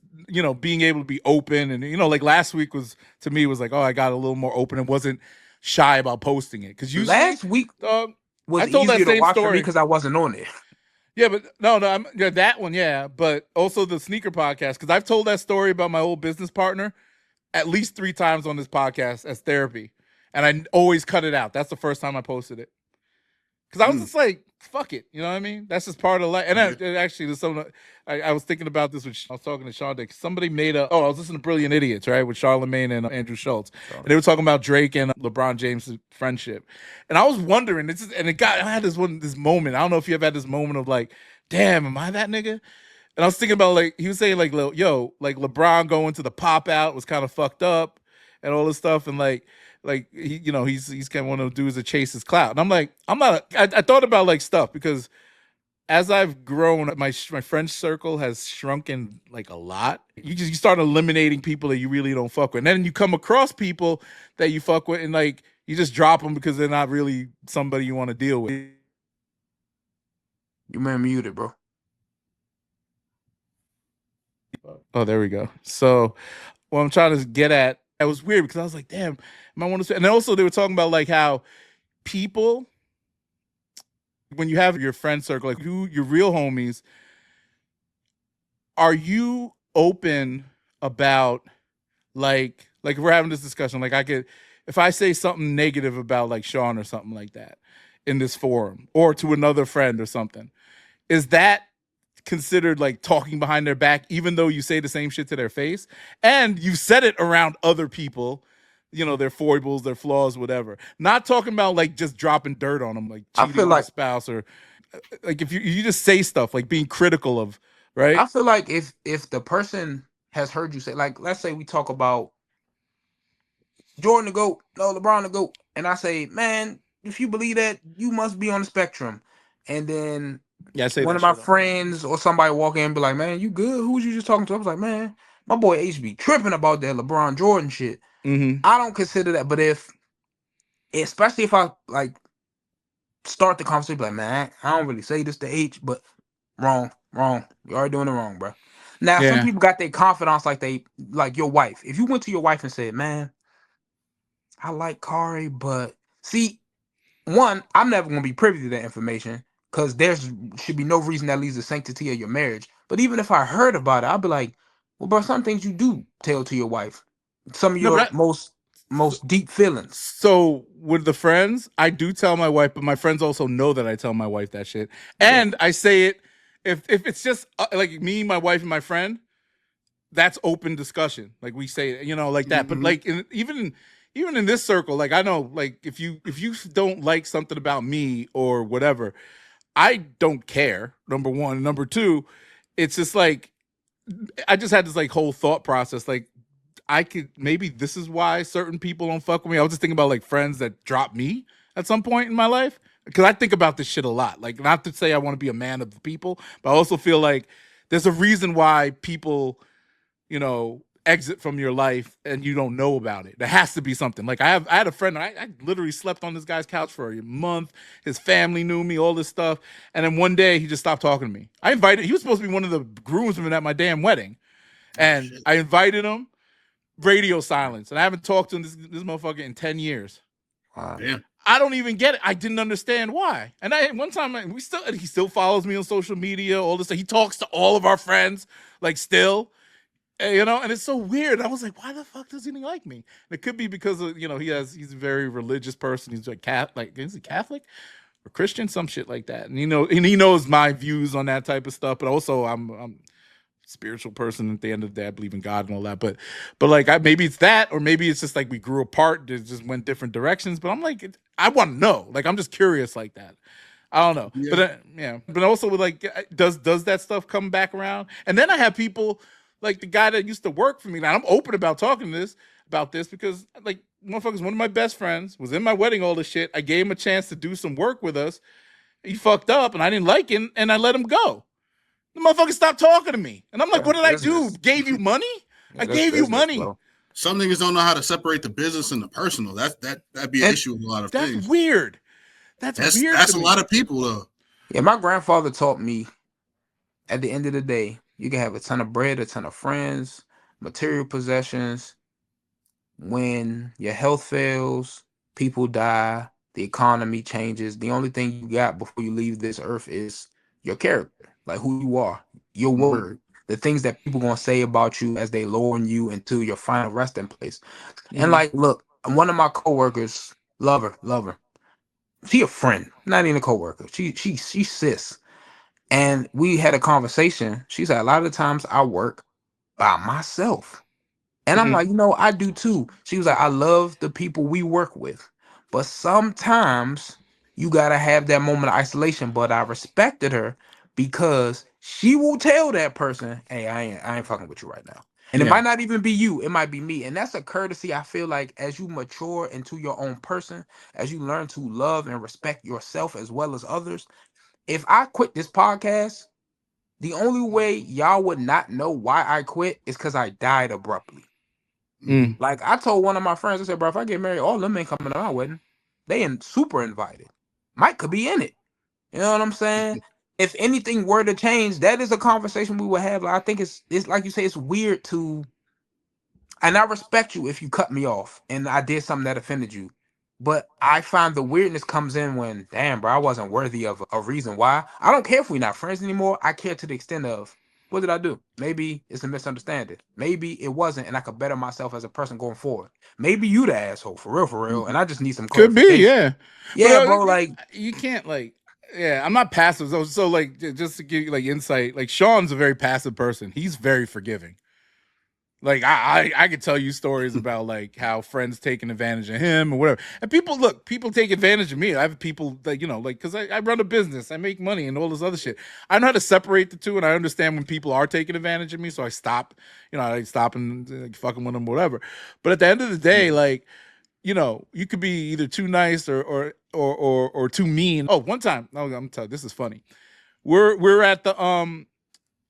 being able to be open, and like last week was to me was like, oh, I got a little more open and wasn't shy about posting it because usually last week dog, was I told easier that to watch same for me story because I wasn't on it. Yeah, but no, that one, but also the sneaker podcast because I've told that story about my old business partner at least 3 times on this podcast as therapy, and I always cut it out. That's the first time I posted it because I was just like, "Fuck it," you know what I mean? That's just part of life. And actually, there's some. I was thinking about this. I was talking to Sean Dick. Somebody made I was listening to Brilliant Idiots, right, with Charlamagne and Andrew Schultz. And they were talking about Drake and LeBron James' friendship, and I was wondering. I had this moment. I don't know if you ever had this moment of like, damn, am I that nigga? And I was thinking about like he was saying like, yo, like LeBron going to the pop out was kind of fucked up and all this stuff, and like he, he's kind of one of those dudes that chases clout. And I'm like, I thought about like stuff because as I've grown, my friend circle has shrunken like a lot. You start eliminating people that you really don't fuck with, and then you come across people that you fuck with, and like you just drop them because they're not really somebody you want to deal with. You man muted, bro. Oh, there we go. So what I'm trying to get at, it was weird because I was like, damn, am I want to? And then also they were talking about like how people, when you have your friend circle, like your real homies, are you open about like if we're having this discussion, like if I say something negative about like Sean or something like that in this forum or to another friend or something, is that considered like talking behind their back, even though you say the same shit to their face and you said it around other people, their foibles, their flaws, whatever? Not talking about like just dropping dirt on them, like cheating on a spouse, or like if you just say stuff like being critical of, right? I feel like if the person has heard you say, like, let's say we talk about Jordan the GOAT, no, LeBron the GOAT, and I say, man, if you believe that, you must be on the spectrum. And then Yeah, I say one that of my shit. friends or somebody walk in and be like, man, you good? Who was you just talking to? I was like, man, my boy H be tripping about that LeBron Jordan shit. Mm-hmm. I don't consider that, but especially if I like start the conversation, like, man, I don't really say this to H, but wrong. You already doing it wrong, bro. Now, some Yeah. people got their confidence like your wife. If you went to your wife and said, man, I like Kari, but see, one, I'm never gonna be privy to that information because should be no reason that leaves the sanctity of your marriage. But even if I heard about it, I'd be like, well, bro, some things you do tell to your wife. Some of No, your but most deep feelings. so with the friends, I do tell my wife, but my friends also know that I tell my wife that shit, and I say it if it's just like me, my wife, and my friend. That's open discussion. Like we say, like that. But like even in this circle, like I know, like if you don't like something about me or whatever, I don't care. Number one, number two, it's just like I just had this like whole thought process. Like maybe this is why certain people don't fuck with me. I was just thinking about like friends that drop me at some point in my life because I think about this shit a lot. Like not to say I want to be a man of the people, but I also feel like there's a reason why people exit from your life and you don't know about it. There has to be something. Like I had a friend, I literally slept on this guy's couch for a month. His family knew me, all this stuff. And then one day he just stopped talking to me. He was supposed to be one of the groomsmen at my damn wedding. And I invited him, radio silence. And I haven't talked to him, this motherfucker, in 10 years. Wow. Damn. I don't even get it. I didn't understand why. And one time he still follows me on social media, all this stuff. He talks to all of our friends, like still. And it's so weird. I was like, why the fuck does he like me? And it could be because of, he's a very religious person. He's like is he Catholic or Christian? Some shit like that. And he knows my views on that type of stuff. But also I'm a spiritual person at the end of the day. I believe in God and all that. But like maybe it's that, or maybe it's just like we grew apart. It just went different directions. But I'm like, I want to know. Like I'm just curious like that. I don't know. Yeah. But also with like, does that stuff come back around? And then I have people like the guy that used to work for me. Now I'm open about talking about this because like motherfucker's one of my best friends, was in my wedding, all this shit. I gave him a chance to do some work with us. He fucked up and I didn't like him and I let him go. The motherfucker stopped talking to me. And I'm like, what did I do? Gave you money? I gave you money. Some niggas don't know how to separate the business and the personal. That'd be an issue with a lot of things. That's weird. That's weird. That's a lot of people though. Yeah, my grandfather taught me at the end of the day, you can have a ton of bread, a ton of friends, material possessions. When your health fails, people die, the economy changes. The only thing you got before you leave this earth is your character, like who you are, your word, the things that people gonna say about you as they lower you into your final resting place. And like, look, one of my coworkers, love her. She a friend, not even a coworker. She's sis. And we had a conversation. She said, a lot of the times I work by myself. And I'm like, I do too. She was like, I love the people we work with. But sometimes you got to have that moment of isolation. But I respected her because she will tell that person, hey, I ain't fucking with you right now. And it might not even be you. It might be me. And that's a courtesy, I feel like, as you mature into your own person, as you learn to love and respect yourself as well as others. If I quit this podcast, the only way y'all would not know why I quit is because I died abruptly. Like I told one of my friends, I said, bro, if I get married, all them ain't coming to my wedding. They super invited. Mike could be in it. You know what I'm saying? If anything were to change, that is a conversation we would have. Like, I think it's like you say, it's weird to, and I respect you if you cut me off and I did something that offended you. But I find the weirdness comes in when, damn, bro, I wasn't worthy of a reason why. I don't care if we're not friends anymore. I care to the extent of, what did I do? Maybe it's a misunderstanding. Maybe it wasn't, and I could better myself as a person going forward. Maybe you the asshole, for real, and I just need some clarification. Could be, yeah. Yeah, bro, like... You can't, like... Yeah, I'm not passive. So, like, just to give you, like, insight, like, Sean's a very passive person. He's very forgiving. Like I could tell you stories about like how friends taking advantage of him or whatever. And people take advantage of me. I have people that, like, cause I run a business, I make money and all this other shit. I know how to separate the two, and I understand when people are taking advantage of me. So I stop, I stop and like, fucking with them or whatever. But at the end of the day, like you know, you could be either too nice or too mean. Oh, one time, I'm telling you, this is funny. We're at the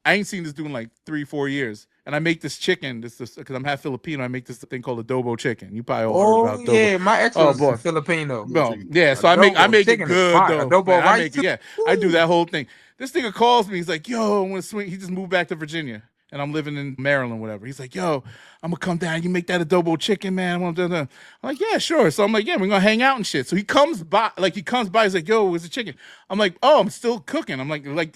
I ain't seen this dude in like 3-4 years. And I make this chicken, this because I'm half Filipino. I make this thing called adobo chicken. You probably all heard about adobo. Yeah, my ex was Filipino. Well, yeah, so adobo, I make it good though. Adobo Man, rice. I do that whole thing. This nigga calls me. He's like, "Yo, I want to swing." He just moved back to Virginia, and I'm living in Maryland, whatever. He's like, "Yo, I'm gonna come down. You make that adobo chicken, man." I'm like, "Yeah, sure." So I'm like, "Yeah, we're gonna hang out and shit." So he comes by. He's like, "Yo, where's the chicken?" I'm like, "Oh, I'm still cooking." I'm like, "Oh, we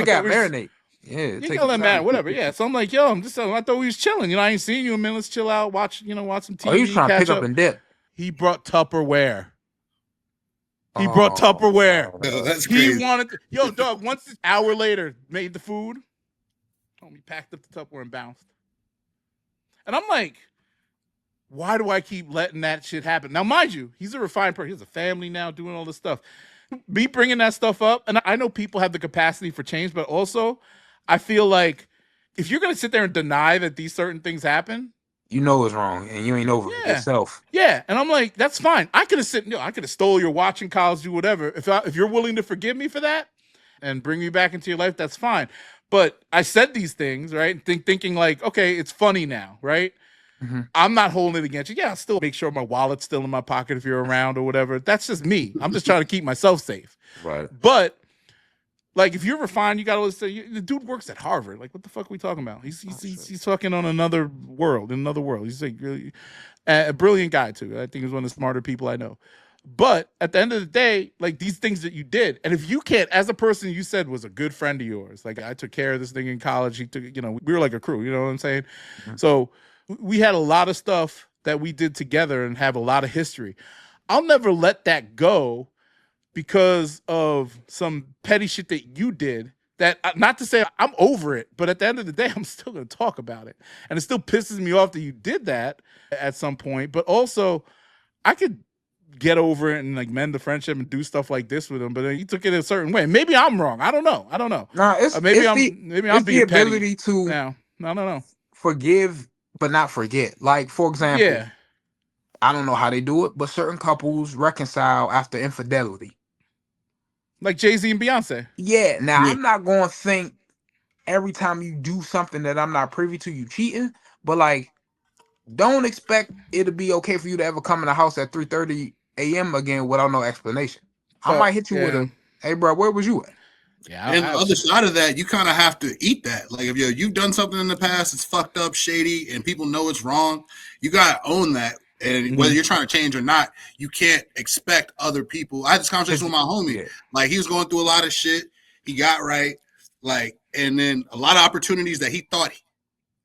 got marinate." Yeah, you know that matter, whatever. Yeah, so I'm like, yo, I thought we was chilling. You know, I ain't seen you in a minute. Let's chill out, watch some TV. Oh, he was trying to pick up and dip. He brought Tupperware. Tupperware. That's crazy. He wanted, yo, dog. Once an hour later, made the food. He packed up the Tupperware and bounced. And I'm like, why do I keep letting that shit happen? Now, mind you, he's a refined person. He has a family now, doing all this stuff. Me bringing that stuff up, and I know people have the capacity for change, but also, I feel like if you're gonna sit there and deny that these certain things happen, you know it's wrong, and you ain't over it yourself. Yeah, and I'm like, that's fine. I could have stole your watch in college, do whatever. If you're willing to forgive me for that and bring me back into your life, that's fine. But I said these things, right? Thinking like, okay, it's funny now, right? Mm-hmm. I'm not holding it against you. Yeah, I'll still make sure my wallet's still in my pocket if you're around or whatever. That's just me. I'm just trying to keep myself safe. Right. But like, if you're refined, you gotta say the dude works at Harvard. Like, what the fuck are we talking about? He's fucking on another world. He's like really a brilliant guy too. I think he's one of the smarter people I know. But at the end of the day, like, these things that you did, and if you can't, as a person you said was a good friend of yours, like, I took care of this thing in college. He took, we were like a crew. You know what I'm saying? Mm-hmm. So we had a lot of stuff that we did together and have a lot of history. I'll never let that go because of some petty shit that you did. That, not to say I'm over it, but at the end of the day, I'm still going to talk about it. And it still pisses me off that you did that at some point. But also, I could get over it and like mend the friendship and do stuff like this with him. But he took it a certain way. Maybe I'm wrong. I don't know. Nah, I'm being the ability to now. I don't know. Forgive but not forget. Like, for example, I don't know how they do it, but certain couples reconcile after infidelity. Like Jay-Z and Beyonce. Yeah. Now, I'm not going to think every time you do something that I'm not privy to, you cheating. But, like, don't expect it to be okay for you to ever come in the house at 3:30 a.m. again without no explanation. I might hit you with a, hey, bro, where was you at? Yeah, and the other side of that, you kind of have to eat that. Like, if you've done something in the past, it's fucked up, shady, and people know it's wrong, you got to own that. And whether you're trying to change or not, you can't expect other people. I had this conversation with my homie. Yeah. Like, he was going through a lot of shit. He got right. Like, and then a lot of opportunities that he thought,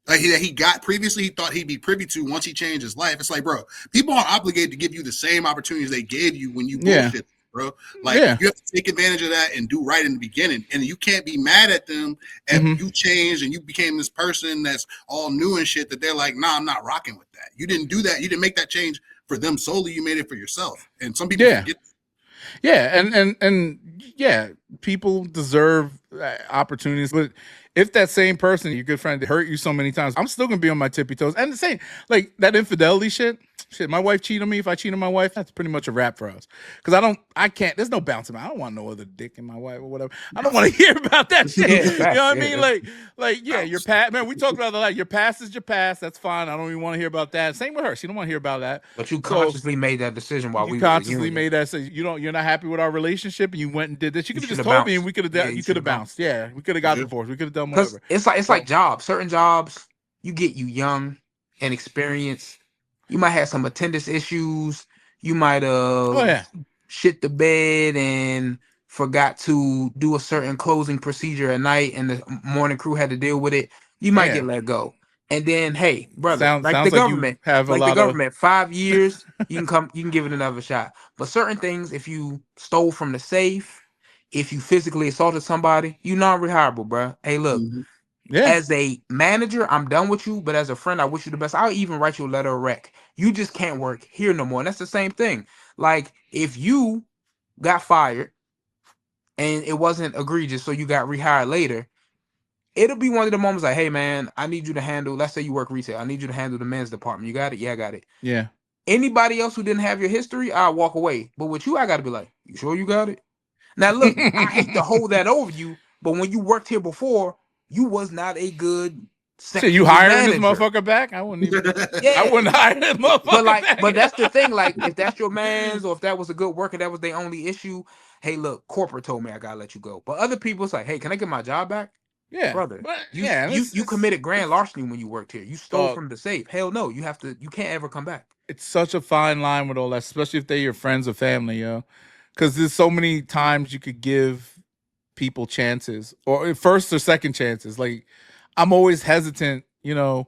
like, that he got previously, he thought he'd be privy to once he changed his life. It's like, bro, people aren't obligated to give you the same opportunities they gave you when you bullshit. Bro, like, you have to take advantage of that and do right in the beginning, and you can't be mad at them if you changed and you became this person that's all new and shit that they're like, nah, I'm not rocking with that. You didn't do that. You didn't make that change for them solely. You made it for yourself. And some people forget. Yeah, and yeah, people deserve opportunities, but if that same person, your good friend, hurt you so many times, I'm still gonna be on my tippy toes. And the same, like, that infidelity shit. My wife cheated on me. If I cheat on my wife, that's pretty much a wrap for us. Because I can't. There's no bouncing. I don't want no other dick in my wife or whatever. I don't want to hear about that shit. You know what I mean? Like, yeah, your past. Man, we talked about that. Like, your past is your past. That's fine. I don't even want to hear about that. Same with her. She don't want to hear about that. But you consciously made that decision while we consciously made that. So you're not happy with our relationship, and you went and did this. You could have just told me, and we could have. You could have bounced. Yeah, we could have got divorced. We could have done whatever. It's like jobs. Certain jobs, you get you young and experienced. You might have some attendance issues. You might shit the bed and forgot to do a certain closing procedure at night, and the morning crew had to deal with it. You might get let go. And then, hey, brother, sounds the government, the government, 5 years, you can give it another shot. But certain things, if you stole from the safe, if you physically assaulted somebody, you non-rehireable, bro. Hey, look. As a manager, I'm done with you, but as a friend, I wish you the best. I'll even write you a letter of rec. You just can't work here no more. And that's the same thing. Like, if you got fired and it wasn't egregious, so you got rehired later, it'll be one of the moments like, hey, man, I need you to handle, let's say you work retail. I need you to handle the men's department. You got it? Yeah, I got it. Yeah. Anybody else who didn't have your history, I'll walk away. But with you, I got to be like, you sure you got it? Now, look, I hate to hold that over you, but when you worked here before, you was not a good So you hiring this motherfucker back? I wouldn't even. Yeah. I wouldn't hire this motherfucker back. But that's the thing. Like, if that's your man's, or if that was a good worker, that was their only issue. Hey, look, corporate told me I gotta let you go. But other people, it's like, hey, can I get my job back? Yeah, brother. But, you committed grand larceny when you worked here. You stole from the safe. Hell no, you can't ever come back. It's such a fine line with all that, especially if they're your friends or family, yo. Because there's so many times you could give people chances, or first or second chances. Like, I'm always hesitant, to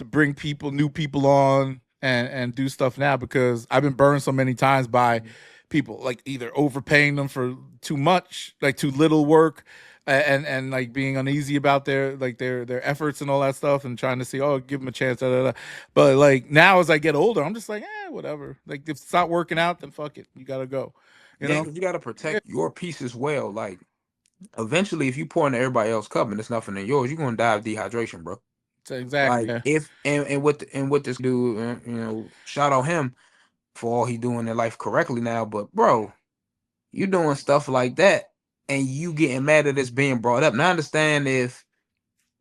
bring new people on and do stuff now, because I've been burned so many times by people, like either overpaying them for too much, like too little work, and like being uneasy about their efforts and all that stuff, and trying to see, oh, give them a chance. But like now, as I get older, I'm just like, whatever. Like, if it's not working out, then fuck it. You gotta go. You know, you gotta protect your peace as well. Like, eventually, if you pour into everybody else's cup and there's nothing in yours, you're gonna die of dehydration, bro. Exactly. Like, and with this dude, shout out him for all he doing in life correctly now. But bro, you doing stuff like that, and you getting mad at this being brought up. Now I understand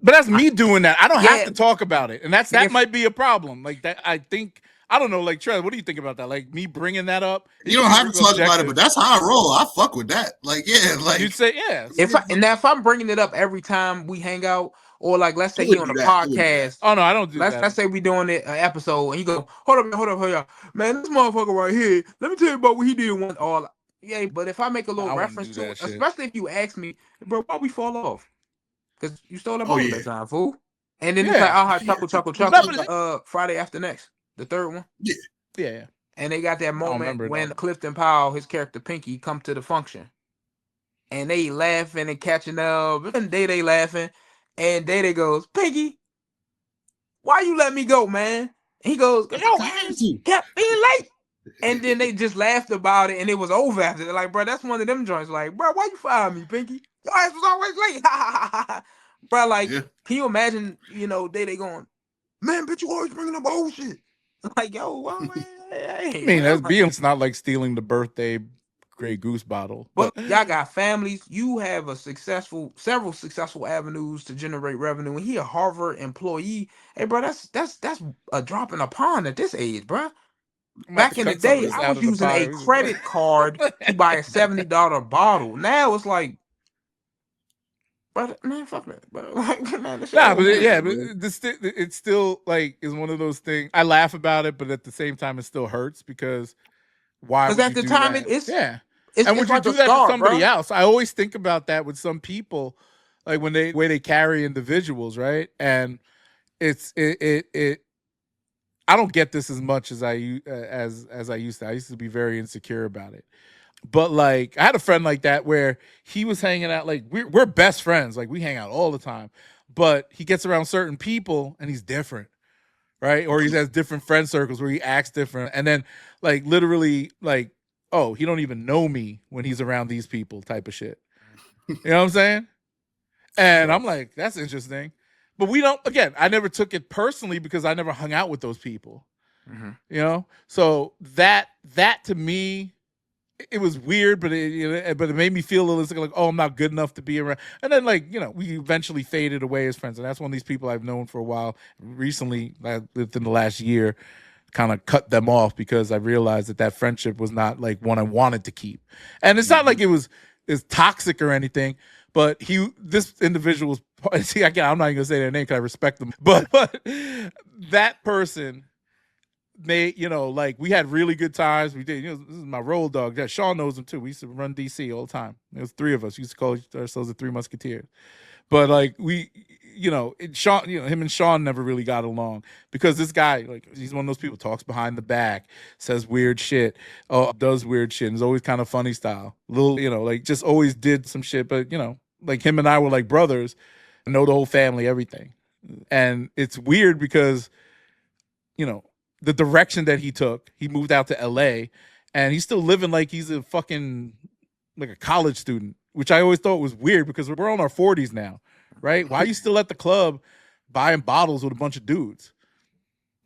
but that's me doing that. I don't have to talk about it, and that might be a problem. Like that, I think. I don't know, like, Trez, what do you think about that? Like, me bringing that up? You don't have to talk about it, but that's how I roll. I fuck with that. Like, yeah, like you'd say, yeah. If I'm bringing it up every time we hang out, or like, let's say he on the podcast. Oh no, I don't do that. Let's say we doing it an episode, and he go, hold up, man, this motherfucker right here. Let me tell you about what he did once. Yeah, but if I make a little reference to it, especially if you ask me, bro, why we fall off? Because you stole that ball that time, fool. And then it's like, I'll have chuckle, Friday after next. The third one? Yeah. And they got that moment when Clifton Powell, his character Pinky, come to the function. And they laughing and catching up. And they laughing. And Day goes, Pinky, why you let me go, man? And he goes, yo, kept being late. And then they just laughed about it, and it was over after. They're like, bro, that's one of them joints. Like, bro, why you fire me, Pinky? Your ass was always late. Bro, like, can you imagine, Day going, man, bitch, you always bringing up old shit. Like, yo, well, man, I mean, that's it's not like stealing the birthday Grey Goose bottle. But y'all got families. You have several successful avenues to generate revenue. And he a Harvard employee. Hey, bro, that's a drop in a pond at this age, bro. Back in the day, I was using a credit card to buy a $70 bottle. Now it's like, but man, fuck that. But like, man, it's still like is one of those things. I laugh about it, but at the same time, it still hurts because why? Because at the time, it's and would you do that to somebody else? I always think about that with some people, like when they carry individuals, right? And it. I don't get this as much as I used to. I used to be very insecure about it. But like, I had a friend like that where he was hanging out, like we're best friends, like we hang out all the time, but he gets around certain people and he's different, right? Or he has different friend circles where he acts different, and then like literally like, oh, he don't even know me when he's around these people, type of shit. You know what I'm saying? And I'm like, that's interesting, but we don't. Again, I never took it personally because I never hung out with those people. Mm-hmm. So that to me, it was weird, but it made me feel a little like, oh, I'm not good enough to be around. And then like, we eventually faded away as friends. And that's one of these people I've known for a while. Recently, within the last year, kind of cut them off because I realized that friendship was not like one I wanted to keep. And it's not like it was toxic or anything, but this individual was, see, again, I'm not even gonna say their name because I respect them, but that person, they, like we had really good times. We did, this is my roll dog. That Sean knows him too. We used to run DC all the time. There was three of us. We used to call ourselves the Three Musketeers. But like we, Sean, him and Sean never really got along because this guy, like, he's one of those people talks behind the back, says weird shit, does weird shit, and is always kind of funny style. Little, like just always did some shit. But like him and I were like brothers, know the whole family, everything. And it's weird because, the direction that he took, he moved out to LA and he's still living like he's a fucking, like a college student, which I always thought was weird because we're on our 40s now, right? Why are you still at the club buying bottles with a bunch of dudes?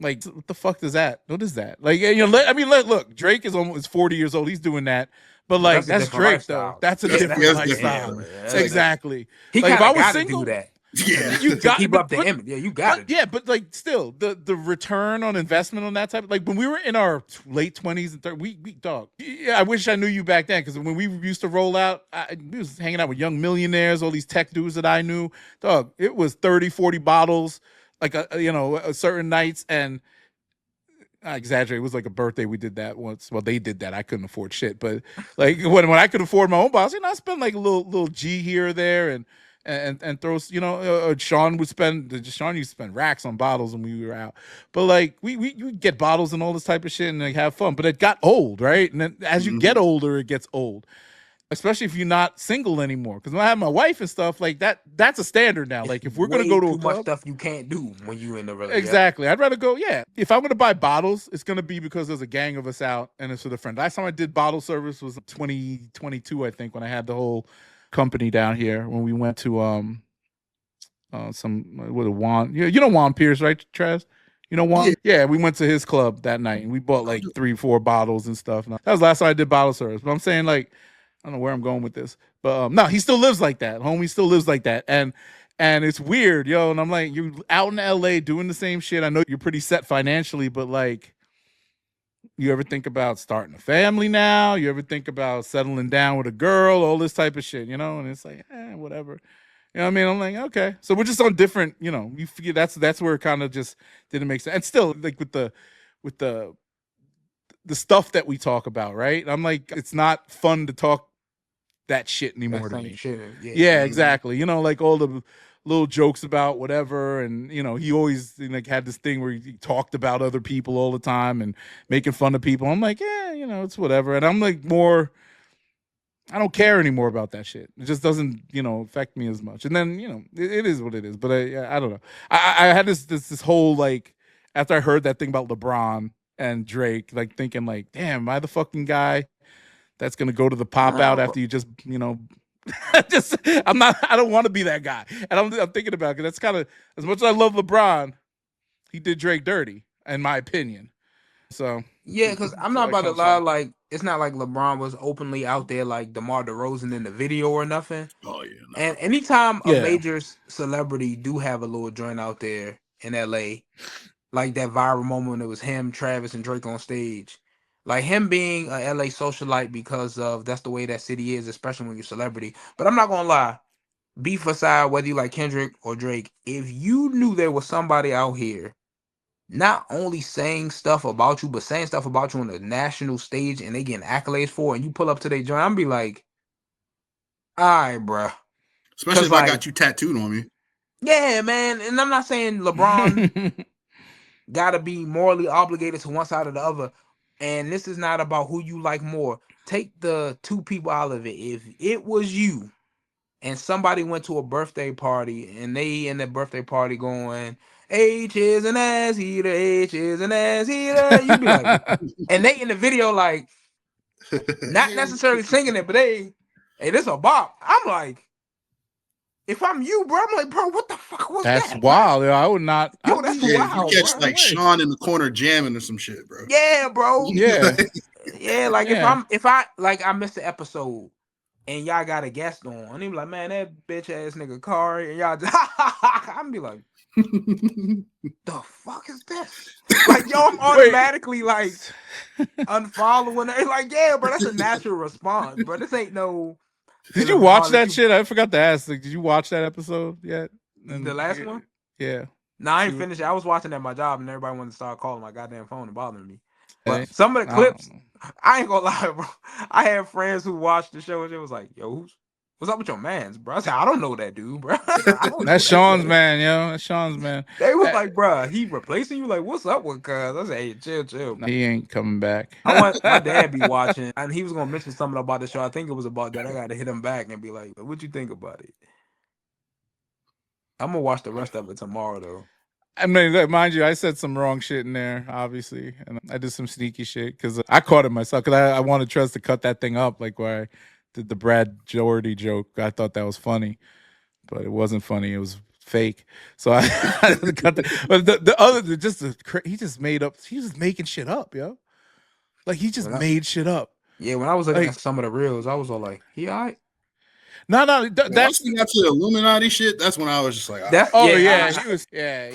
Like, what the fuck is that? What is that? Like, you know, look, Drake is almost 40 years old. He's doing that. But like, that's Drake lifestyle. though. That's a different lifestyle. Exactly. He like, if kind I of was got to single, do that. Yeah, you got keep up the image. Yeah, you got it. Yeah, but like, still, the return on investment on that type of, like, when we were in our late 20s and 30s, we dog. Yeah, I wish I knew you back then, because when we used to roll out, we was hanging out with young millionaires, all these tech dudes that I knew. Dog, it was 30, 40 bottles, like a certain nights, and I exaggerate. It was like a birthday. We did that once. Well, they did that. I couldn't afford shit, but like when I could afford my own bottles, I spend like a little G here or there, and throw, Sean used to spend racks on bottles when we were out. But like we get bottles and all this type of shit and like have fun. But it got old, right? And then as you get older, it gets old. Especially if you're not single anymore. Because when I have my wife and stuff like that, that's a standard now. Like, if we're gonna go to a club, much stuff you can't do when you in the relationship. Exactly. I'd rather go. Yeah. If I'm gonna buy bottles, it's gonna be because there's a gang of us out and it's with a friend. Last time I did bottle service was 2022, I think, when I had the whole company down here, when we went to Juan. You know Juan Pierce, right, Trez? You know Juan? Yeah, we went to his club that night and we bought like 3-4 bottles and stuff. That was the last time I did bottle service. But I'm saying, like, I don't know where I'm going with this, but no, he still lives like that. Homie still lives like that, and it's weird, yo. And I'm like, you're out in LA doing the same shit. I know you're pretty set financially, but like, you ever think about starting a family now? You ever think about settling down with a girl? All this type of shit, And it's like, whatever. You know what I mean? I'm like, okay. So we're just on different, you figure that's where it kind of just didn't make sense. And still, like with the stuff that we talk about, right? I'm like, it's not fun to talk that shit anymore to me. Shit. Yeah, exactly. Like all the little jokes about whatever, and he always like had this thing where he talked about other people all the time and making fun of people. I'm like, it's whatever. And I'm like, I don't care anymore about that shit. It just doesn't, affect me as much. And then, it is what it is. But I don't know. I had this whole, like, after I heard that thing about LeBron and Drake, like, thinking like, damn, am I the fucking guy that's gonna go to the pop out after you just, I don't want to be that guy. And I'm thinking about it, because that's kind of, as much as I love LeBron, he did Drake dirty, in my opinion. So yeah, because I'm not about to lie, like, it's not like LeBron was openly out there like DeMar DeRozan in the video or nothing. Oh yeah. No. And anytime a major celebrity do have a little joint out there in LA, like that viral moment when it was him, Travis, and Drake on stage. Like him being a LA socialite because of that's the way that city is, especially when you're a celebrity. But I'm not gonna lie, beef aside, whether you like Kendrick or Drake, if you knew there was somebody out here not only saying stuff about you, but saying stuff about you on the national stage and they getting accolades for it, and you pull up to their joint, I'm be like, all right, bruh. Especially if I got you tattooed on me. Yeah, man. And I'm not saying LeBron gotta be morally obligated to one side or the other. And this is not about who you like more. Take the two people out of it. If it was you and somebody went to a birthday party and they in the birthday party going, H is an ass eater, H is an ass eater, you'd be like, and they in the video like, not necessarily singing it, but hey, this a bop. I'm like, if I'm you, bro, I'm like, bro, what the fuck was that? That's wild. Yo, I would not. Yo, that's wild. You catch like Sean in the corner jamming or some shit, bro. Yeah, bro. Yeah. Yeah, like if I missed the episode and y'all got a guest on, and he be like, man, that bitch ass nigga Kari, and y'all just I'm be like, the fuck is this? Like, yo, I'm automatically like unfollowing it. Like, yeah, bro, that's a natural response, bro. This ain't no. Did you watch that shit? I forgot to ask. Like, did you watch that episode yet? And the last one? Yeah. No, I ain't finished. I was watching at my job, and everybody wanted to start calling my goddamn phone and bothering me. But some of the clips, I ain't gonna lie, bro. I had friends who watched the show, and it was like, yo, what's up with your mans, bro? I said, I don't know that dude, bro. That's Sean's man, yo. That's Sean's man. They was like, bro, he replacing you? Like, what's up with cuz? I said, hey, chill. No, he ain't coming back. I want my dad be watching, and he was gonna mention something about the show. I think it was about that. I got to hit him back and be like, what you think about it? I'm gonna watch the rest of it tomorrow, though. I mean, mind you, I said some wrong shit in there, obviously, and I did some sneaky shit because I caught it myself. Because I wanted Trez to cut that thing up, like where I did the Brad Jordy joke. I thought that was funny, but it wasn't funny. It was fake. So I got but the other he just made up. He was making shit up, yo. Like he just made shit up. Yeah, when I was looking at some of the reels, I was all like, "He all right." No, once we got to the Illuminati shit, that's when I was just like, he was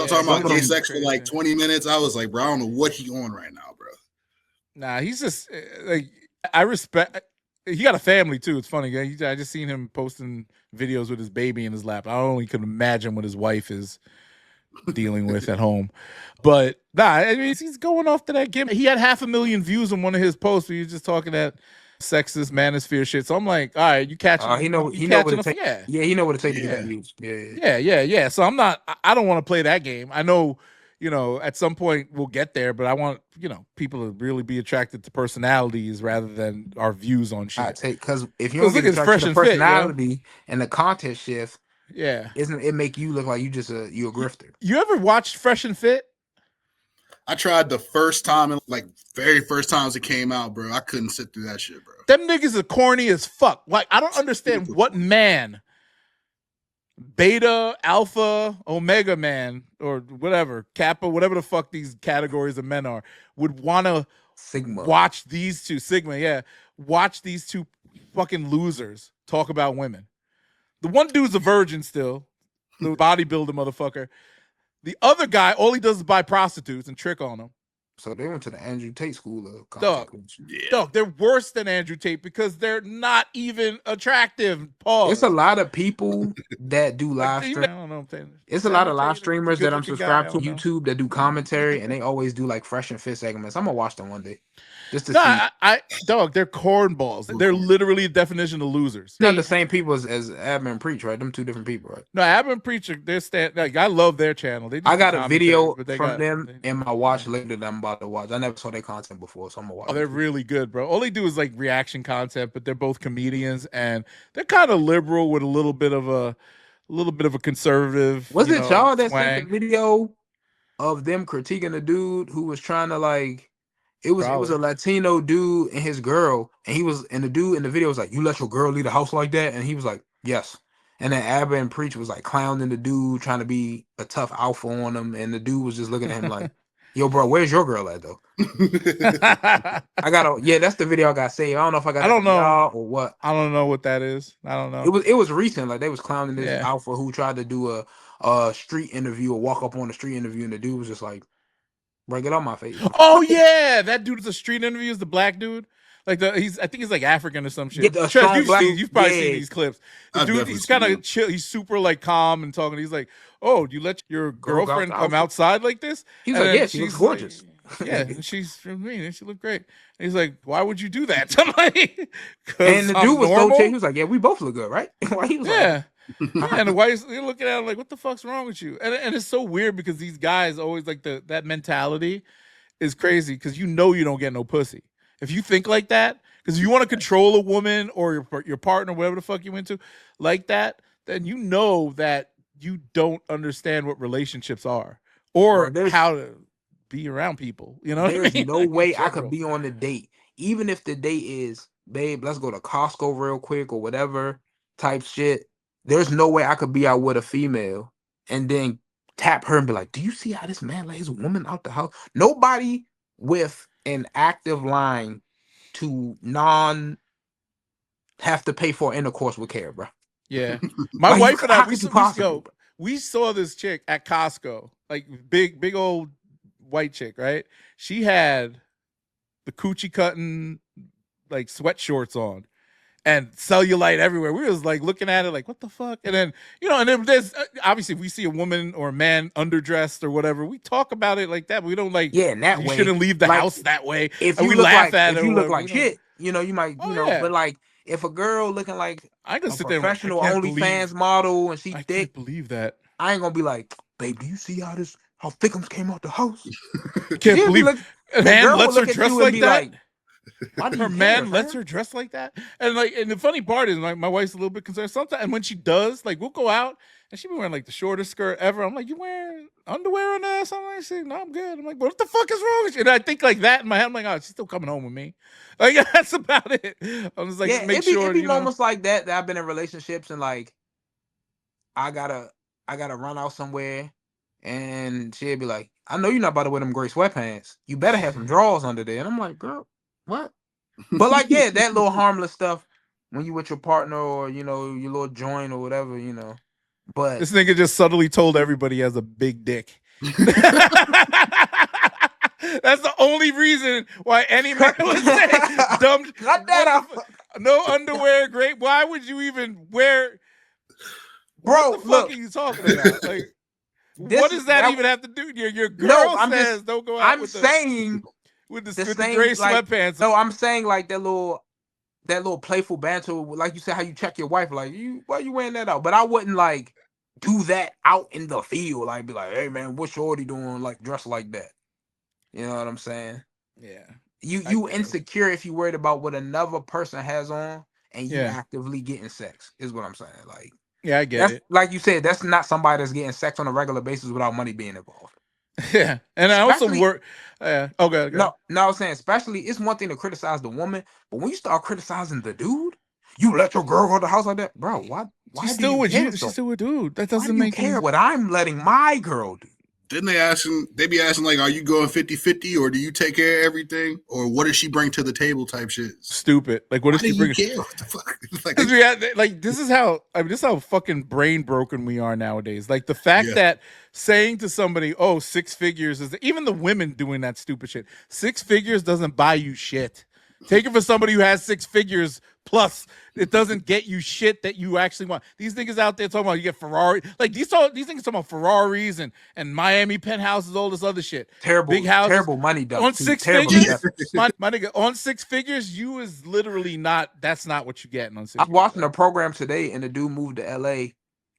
talking about gay sex for like 20 minutes. I was like, bro, I don't know what he on right now, bro. Nah, he's just like, I respect. He got a family too. It's funny. I just seen him posting videos with his baby in his lap. I only can imagine what his wife is dealing with at home. But nah, I mean, he's going off to that gimmick. He had 500,000 views on one of his posts where he was just talking that sexist manosphere shit. So I'm like, all right, you catching? He know what it takes. Yeah, he know what it takes to get views. Yeah. So I don't want to play that game. I know, at some point we'll get there, but I want, people to really be attracted to personalities rather than our views on shit. Because if you don't get attracted to personality and the content shift, isn't it make you look like you a grifter? You ever watched Fresh and Fit? I tried the first time, like very first times it came out, bro. I couldn't sit through that shit, bro. Them niggas are corny as fuck. Like, I don't understand what man, beta, alpha, omega man, or whatever, kappa, whatever the fuck these categories of men are, would want to watch these two, Sigma, watch these two fucking losers talk about women. The one dude's a virgin still, the bodybuilder motherfucker. The other guy, all he does is buy prostitutes and trick on them. So they went to the Andrew Tate school of content. Dog, they're worse than Andrew Tate because they're not even attractive. Pause. It's a lot of people that do live stream. I don't know. It's a lot of live streamers that I'm subscribed to YouTube that do commentary, and they always do like Fresh and Fit segments. I'm gonna watch them one day. Just to see. Dog, they're cornballs. They're literally the definition of losers. Not the same people as Abba and Preach, right? Them two different people, right? No, Abba and Preach, I love their channel. I got a video from them in my watch later that I'm about to watch. I never saw their content before, so I'm gonna watch. Oh, they're really good, bro. All they do is like reaction content, but they're both comedians and they're kind of liberal with a little bit of a conservative. Was it y'all that sent the video of them critiquing a dude who was trying to like? It was a Latino dude and his girl, and the dude in the video was like, "You let your girl leave the house like that?" And he was like, "Yes." And then Abba and Preach was like clowning the dude, trying to be a tough alpha on him, and the dude was just looking at him like, "Yo, bro, where's your girl at though?" That's the video I got saved. I don't know if I don't know or what. I don't know what that is. I don't know. It was recent. Like they was clowning this alpha who tried to do a street interview or walk up on a street interview, and the dude was just like, "Bro, get on my face." Oh yeah, that dude is a street interview. Is the black dude? Like I think he's like African or some shit. You've probably seen these clips. The dude, he's kind of chill. He's super like calm and talking. He's like, "Oh, do you let your girlfriend come outside like this?" He's like, "Yeah, she looks gorgeous." Like, and she's mean and she looked great. And he's like, "Why would you do that?" I'm like, and the dude was so chill. He was like, "Yeah, we both look good, right?" Why he was like, and the wife's looking at him like, "What the fuck's wrong with you?" And it's so weird because these guys always like that mentality is crazy because you don't get no pussy if you think like that. Because if you want to control a woman or your partner, whatever the fuck you into, like that, then you know that you don't understand what relationships are or how to be around people. You know what I mean? There's no way I could be on a date, even if the date is, babe, let's go to Costco real quick or whatever type shit. There's no way I could be out with a female and then tap her and be like, "Do you see how this man let his woman out the house?" Nobody with an active line to have to pay for intercourse with care, bro. Yeah. My wife and I, we saw this chick at Costco, like big old white chick, right? She had the coochie cutting like sweat shorts on and cellulite everywhere. We was like looking at it like, what the fuck? And then, and then there's obviously if we see a woman or a man underdressed or whatever, we talk about it like that, but we don't like, in that way. You shouldn't leave the house that way. If you laugh at it, if you look like shit, you might, but like if a girl looking like a professional OnlyFans model and she thick, can't believe that. I ain't gonna be like, "Babe, do you see how Thickums came out the house?" Can't believe man lets her dress like that. Her man lets her dress like that, and the funny part is like my wife's a little bit concerned sometimes, and when she does, like we'll go out and she be wearing like the shortest skirt ever. I'm like, "You wearing underwear on that?" I'm like, "See, no, I'm good." I'm like, "What the fuck is wrong with you?" And I think like that in my head. I'm like, "Oh, she's still coming home with me." Like that's about it. I'm just like, make sure. It be moments like that I've been in relationships and like I gotta I gotta run out somewhere, and she'd be like, I know you're not about to wear them gray sweatpants. You better have some drawers under there. And I'm like, girl, what? But like, yeah, that little harmless stuff when you with your partner or your little joint or whatever, But this nigga just subtly told everybody he has a big dick. That's the only reason why any man would say dumb. Cut that out. No underwear, great. Why would you even wear? Bro, what the fuck are you talking about? Like, what does that even have to do? Your girl says don't go out. With the gray sweatpants. No, I'm saying like that little playful banter, like you said, how you check your wife, like why you wearing that out? But I wouldn't like do that out in the field. Like be like, hey man, what's shorty doing? Like dressed like that. You know what I'm saying? Yeah. You insecure if you worried about what another person has on and you actively getting sex is what I'm saying. Like, yeah, I get it. Like you said, that's not somebody that's getting sex on a regular basis without money being involved. Yeah, and I also work. Okay. No, I was saying, especially it's one thing to criticize the woman, but when you start criticizing the dude, you let your girl go to the house like that, bro. Why? She's still with you. She's still with dude. That doesn't make care what I'm letting my girl do. Didn't they ask him? They be asking like, "Are you going 50-50 or do you take care of everything, or what does she bring to the table?" Type shit. Stupid. Like, what does she bring? What the fuck? This is how fucking brain broken we are nowadays. Like the fact that saying to somebody, "Oh, 6 figures," is even the women doing that stupid shit. 6 figures doesn't buy you shit. Take it for somebody who has 6 figures plus. It doesn't get you shit that you actually want. These niggas out there talking about you get Ferrari. Like these niggas talking about Ferraris and Miami penthouses, all this other shit. Terrible, big houses. Terrible money, though. On 6 figures, my nigga, on 6 figures, you is literally not. That's not what you getting on 6. I was watching a program today, and the dude moved to LA.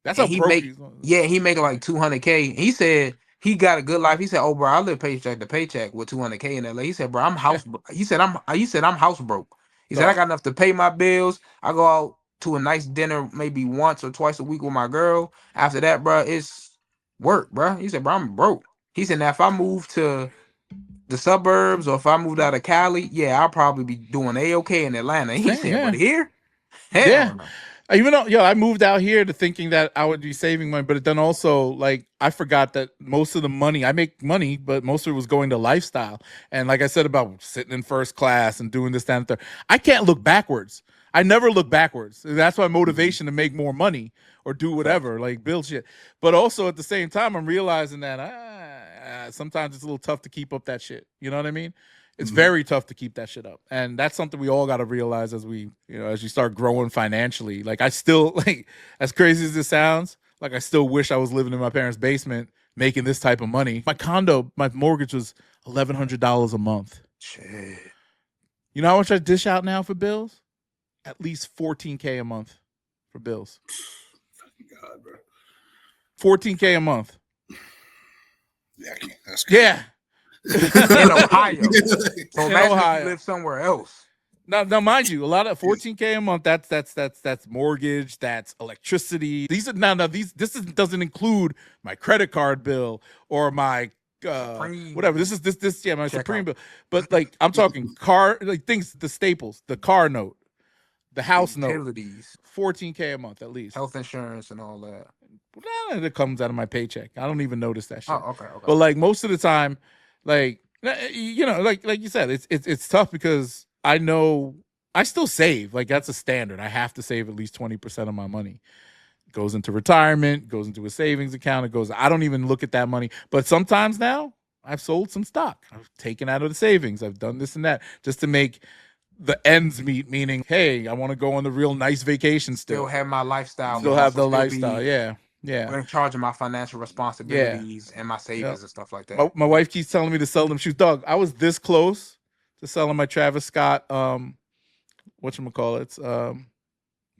That's how he making like $200K. He said he got a good life. He said, "Oh, bro, I live paycheck to paycheck with $200K in LA." He said, "Bro, I'm house." He said, "I'm house broke." He said, "I got enough to pay my bills. I go out to a nice dinner maybe once or twice a week with my girl. After that, bro, it's work, bro." He said, "Bro, I'm broke." He said, "Now if I move to the suburbs or if I moved out of Cali, yeah, I'll probably be doing A-OK in Atlanta." He said, "But here, hell no." Even though, I moved out here to thinking that I would be saving money, but then also, like, I forgot that most of the money, I make money, but most of it was going to lifestyle. And like I said about sitting in first class and doing this, that, and third, I can't look backwards. I never look backwards. That's my motivation to make more money or do whatever, like build shit. But also at the same time, I'm realizing that sometimes it's a little tough to keep up that shit. You know what I mean? It's very tough to keep that shit up. And that's something we all got to realize as we, as you start growing financially. Like I still, like, as crazy as this sounds, like I still wish I was living in my parents' basement making this type of money. My condo, my mortgage was $1,100 a month. Shit. You know how much I dish out now for bills? At least $14K a month for bills. God, bro. $14K a month. Yeah, that's crazy. Yeah. In Ohio. So imagine if you live somewhere else. Now, mind you, a lot of $14K a month. That's mortgage. That's electricity. This doesn't include my credit card bill or my whatever. This my Supreme bill. But like I'm talking car, like things, the staples, the car note, the house utilities, note, $14K a month at least. Health insurance and all that. It comes out of my paycheck. I don't even notice that shit. Oh, okay. But like most of the time, like like you said, it's tough because I know I still save. Like that's a standard. I have to save at least 20% of my money. It goes into retirement, goes into a savings account. I don't even look at that money. But sometimes now I've sold some stock. I've taken out of the savings. I've done this and that just to make the ends meet, meaning, hey, I want to go on the real nice vacation still. Still have my lifestyle. Still have the lifestyle, yeah. In charge of my financial responsibilities and my savings and stuff like that. My wife keeps telling me to sell them shoes. Dog, I was this close to selling my Travis Scott,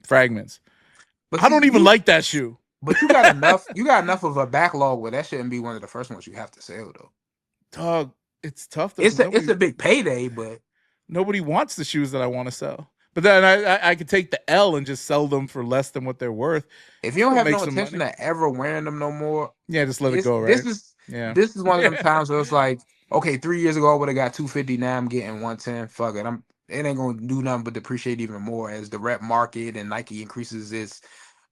fragments. But I don't even like that shoe. But you got enough of a backlog where that shouldn't be one of the first ones you have to sell, though. Dog, it's tough. It's a big payday, but nobody wants the shoes that I want to sell. But then I could take the L and just sell them for less than what they're worth. If you don't have no intention of ever wearing them no more, just let it go, right? This is one of them times where it's like, okay, 3 years ago I would have got $250. Now I'm getting $110. Fuck it. It ain't gonna do nothing but depreciate even more as the rep market and Nike increases its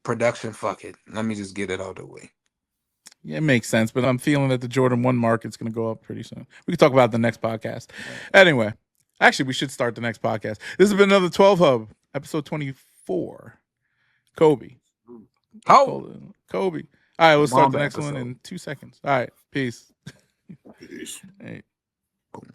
production. Fuck it. Let me just get it out of the way. Yeah, it makes sense, but I'm feeling that the Jordan 1 market's going to go up pretty soon. We can talk about the next podcast. Anyway, actually, we should start the next podcast. This has been another 12 Hub, episode 24. Kobe. Oh, Kobe. All right, we'll start the Mamba next one episode. in 2 seconds. All right, peace. Peace. Hey. Boom.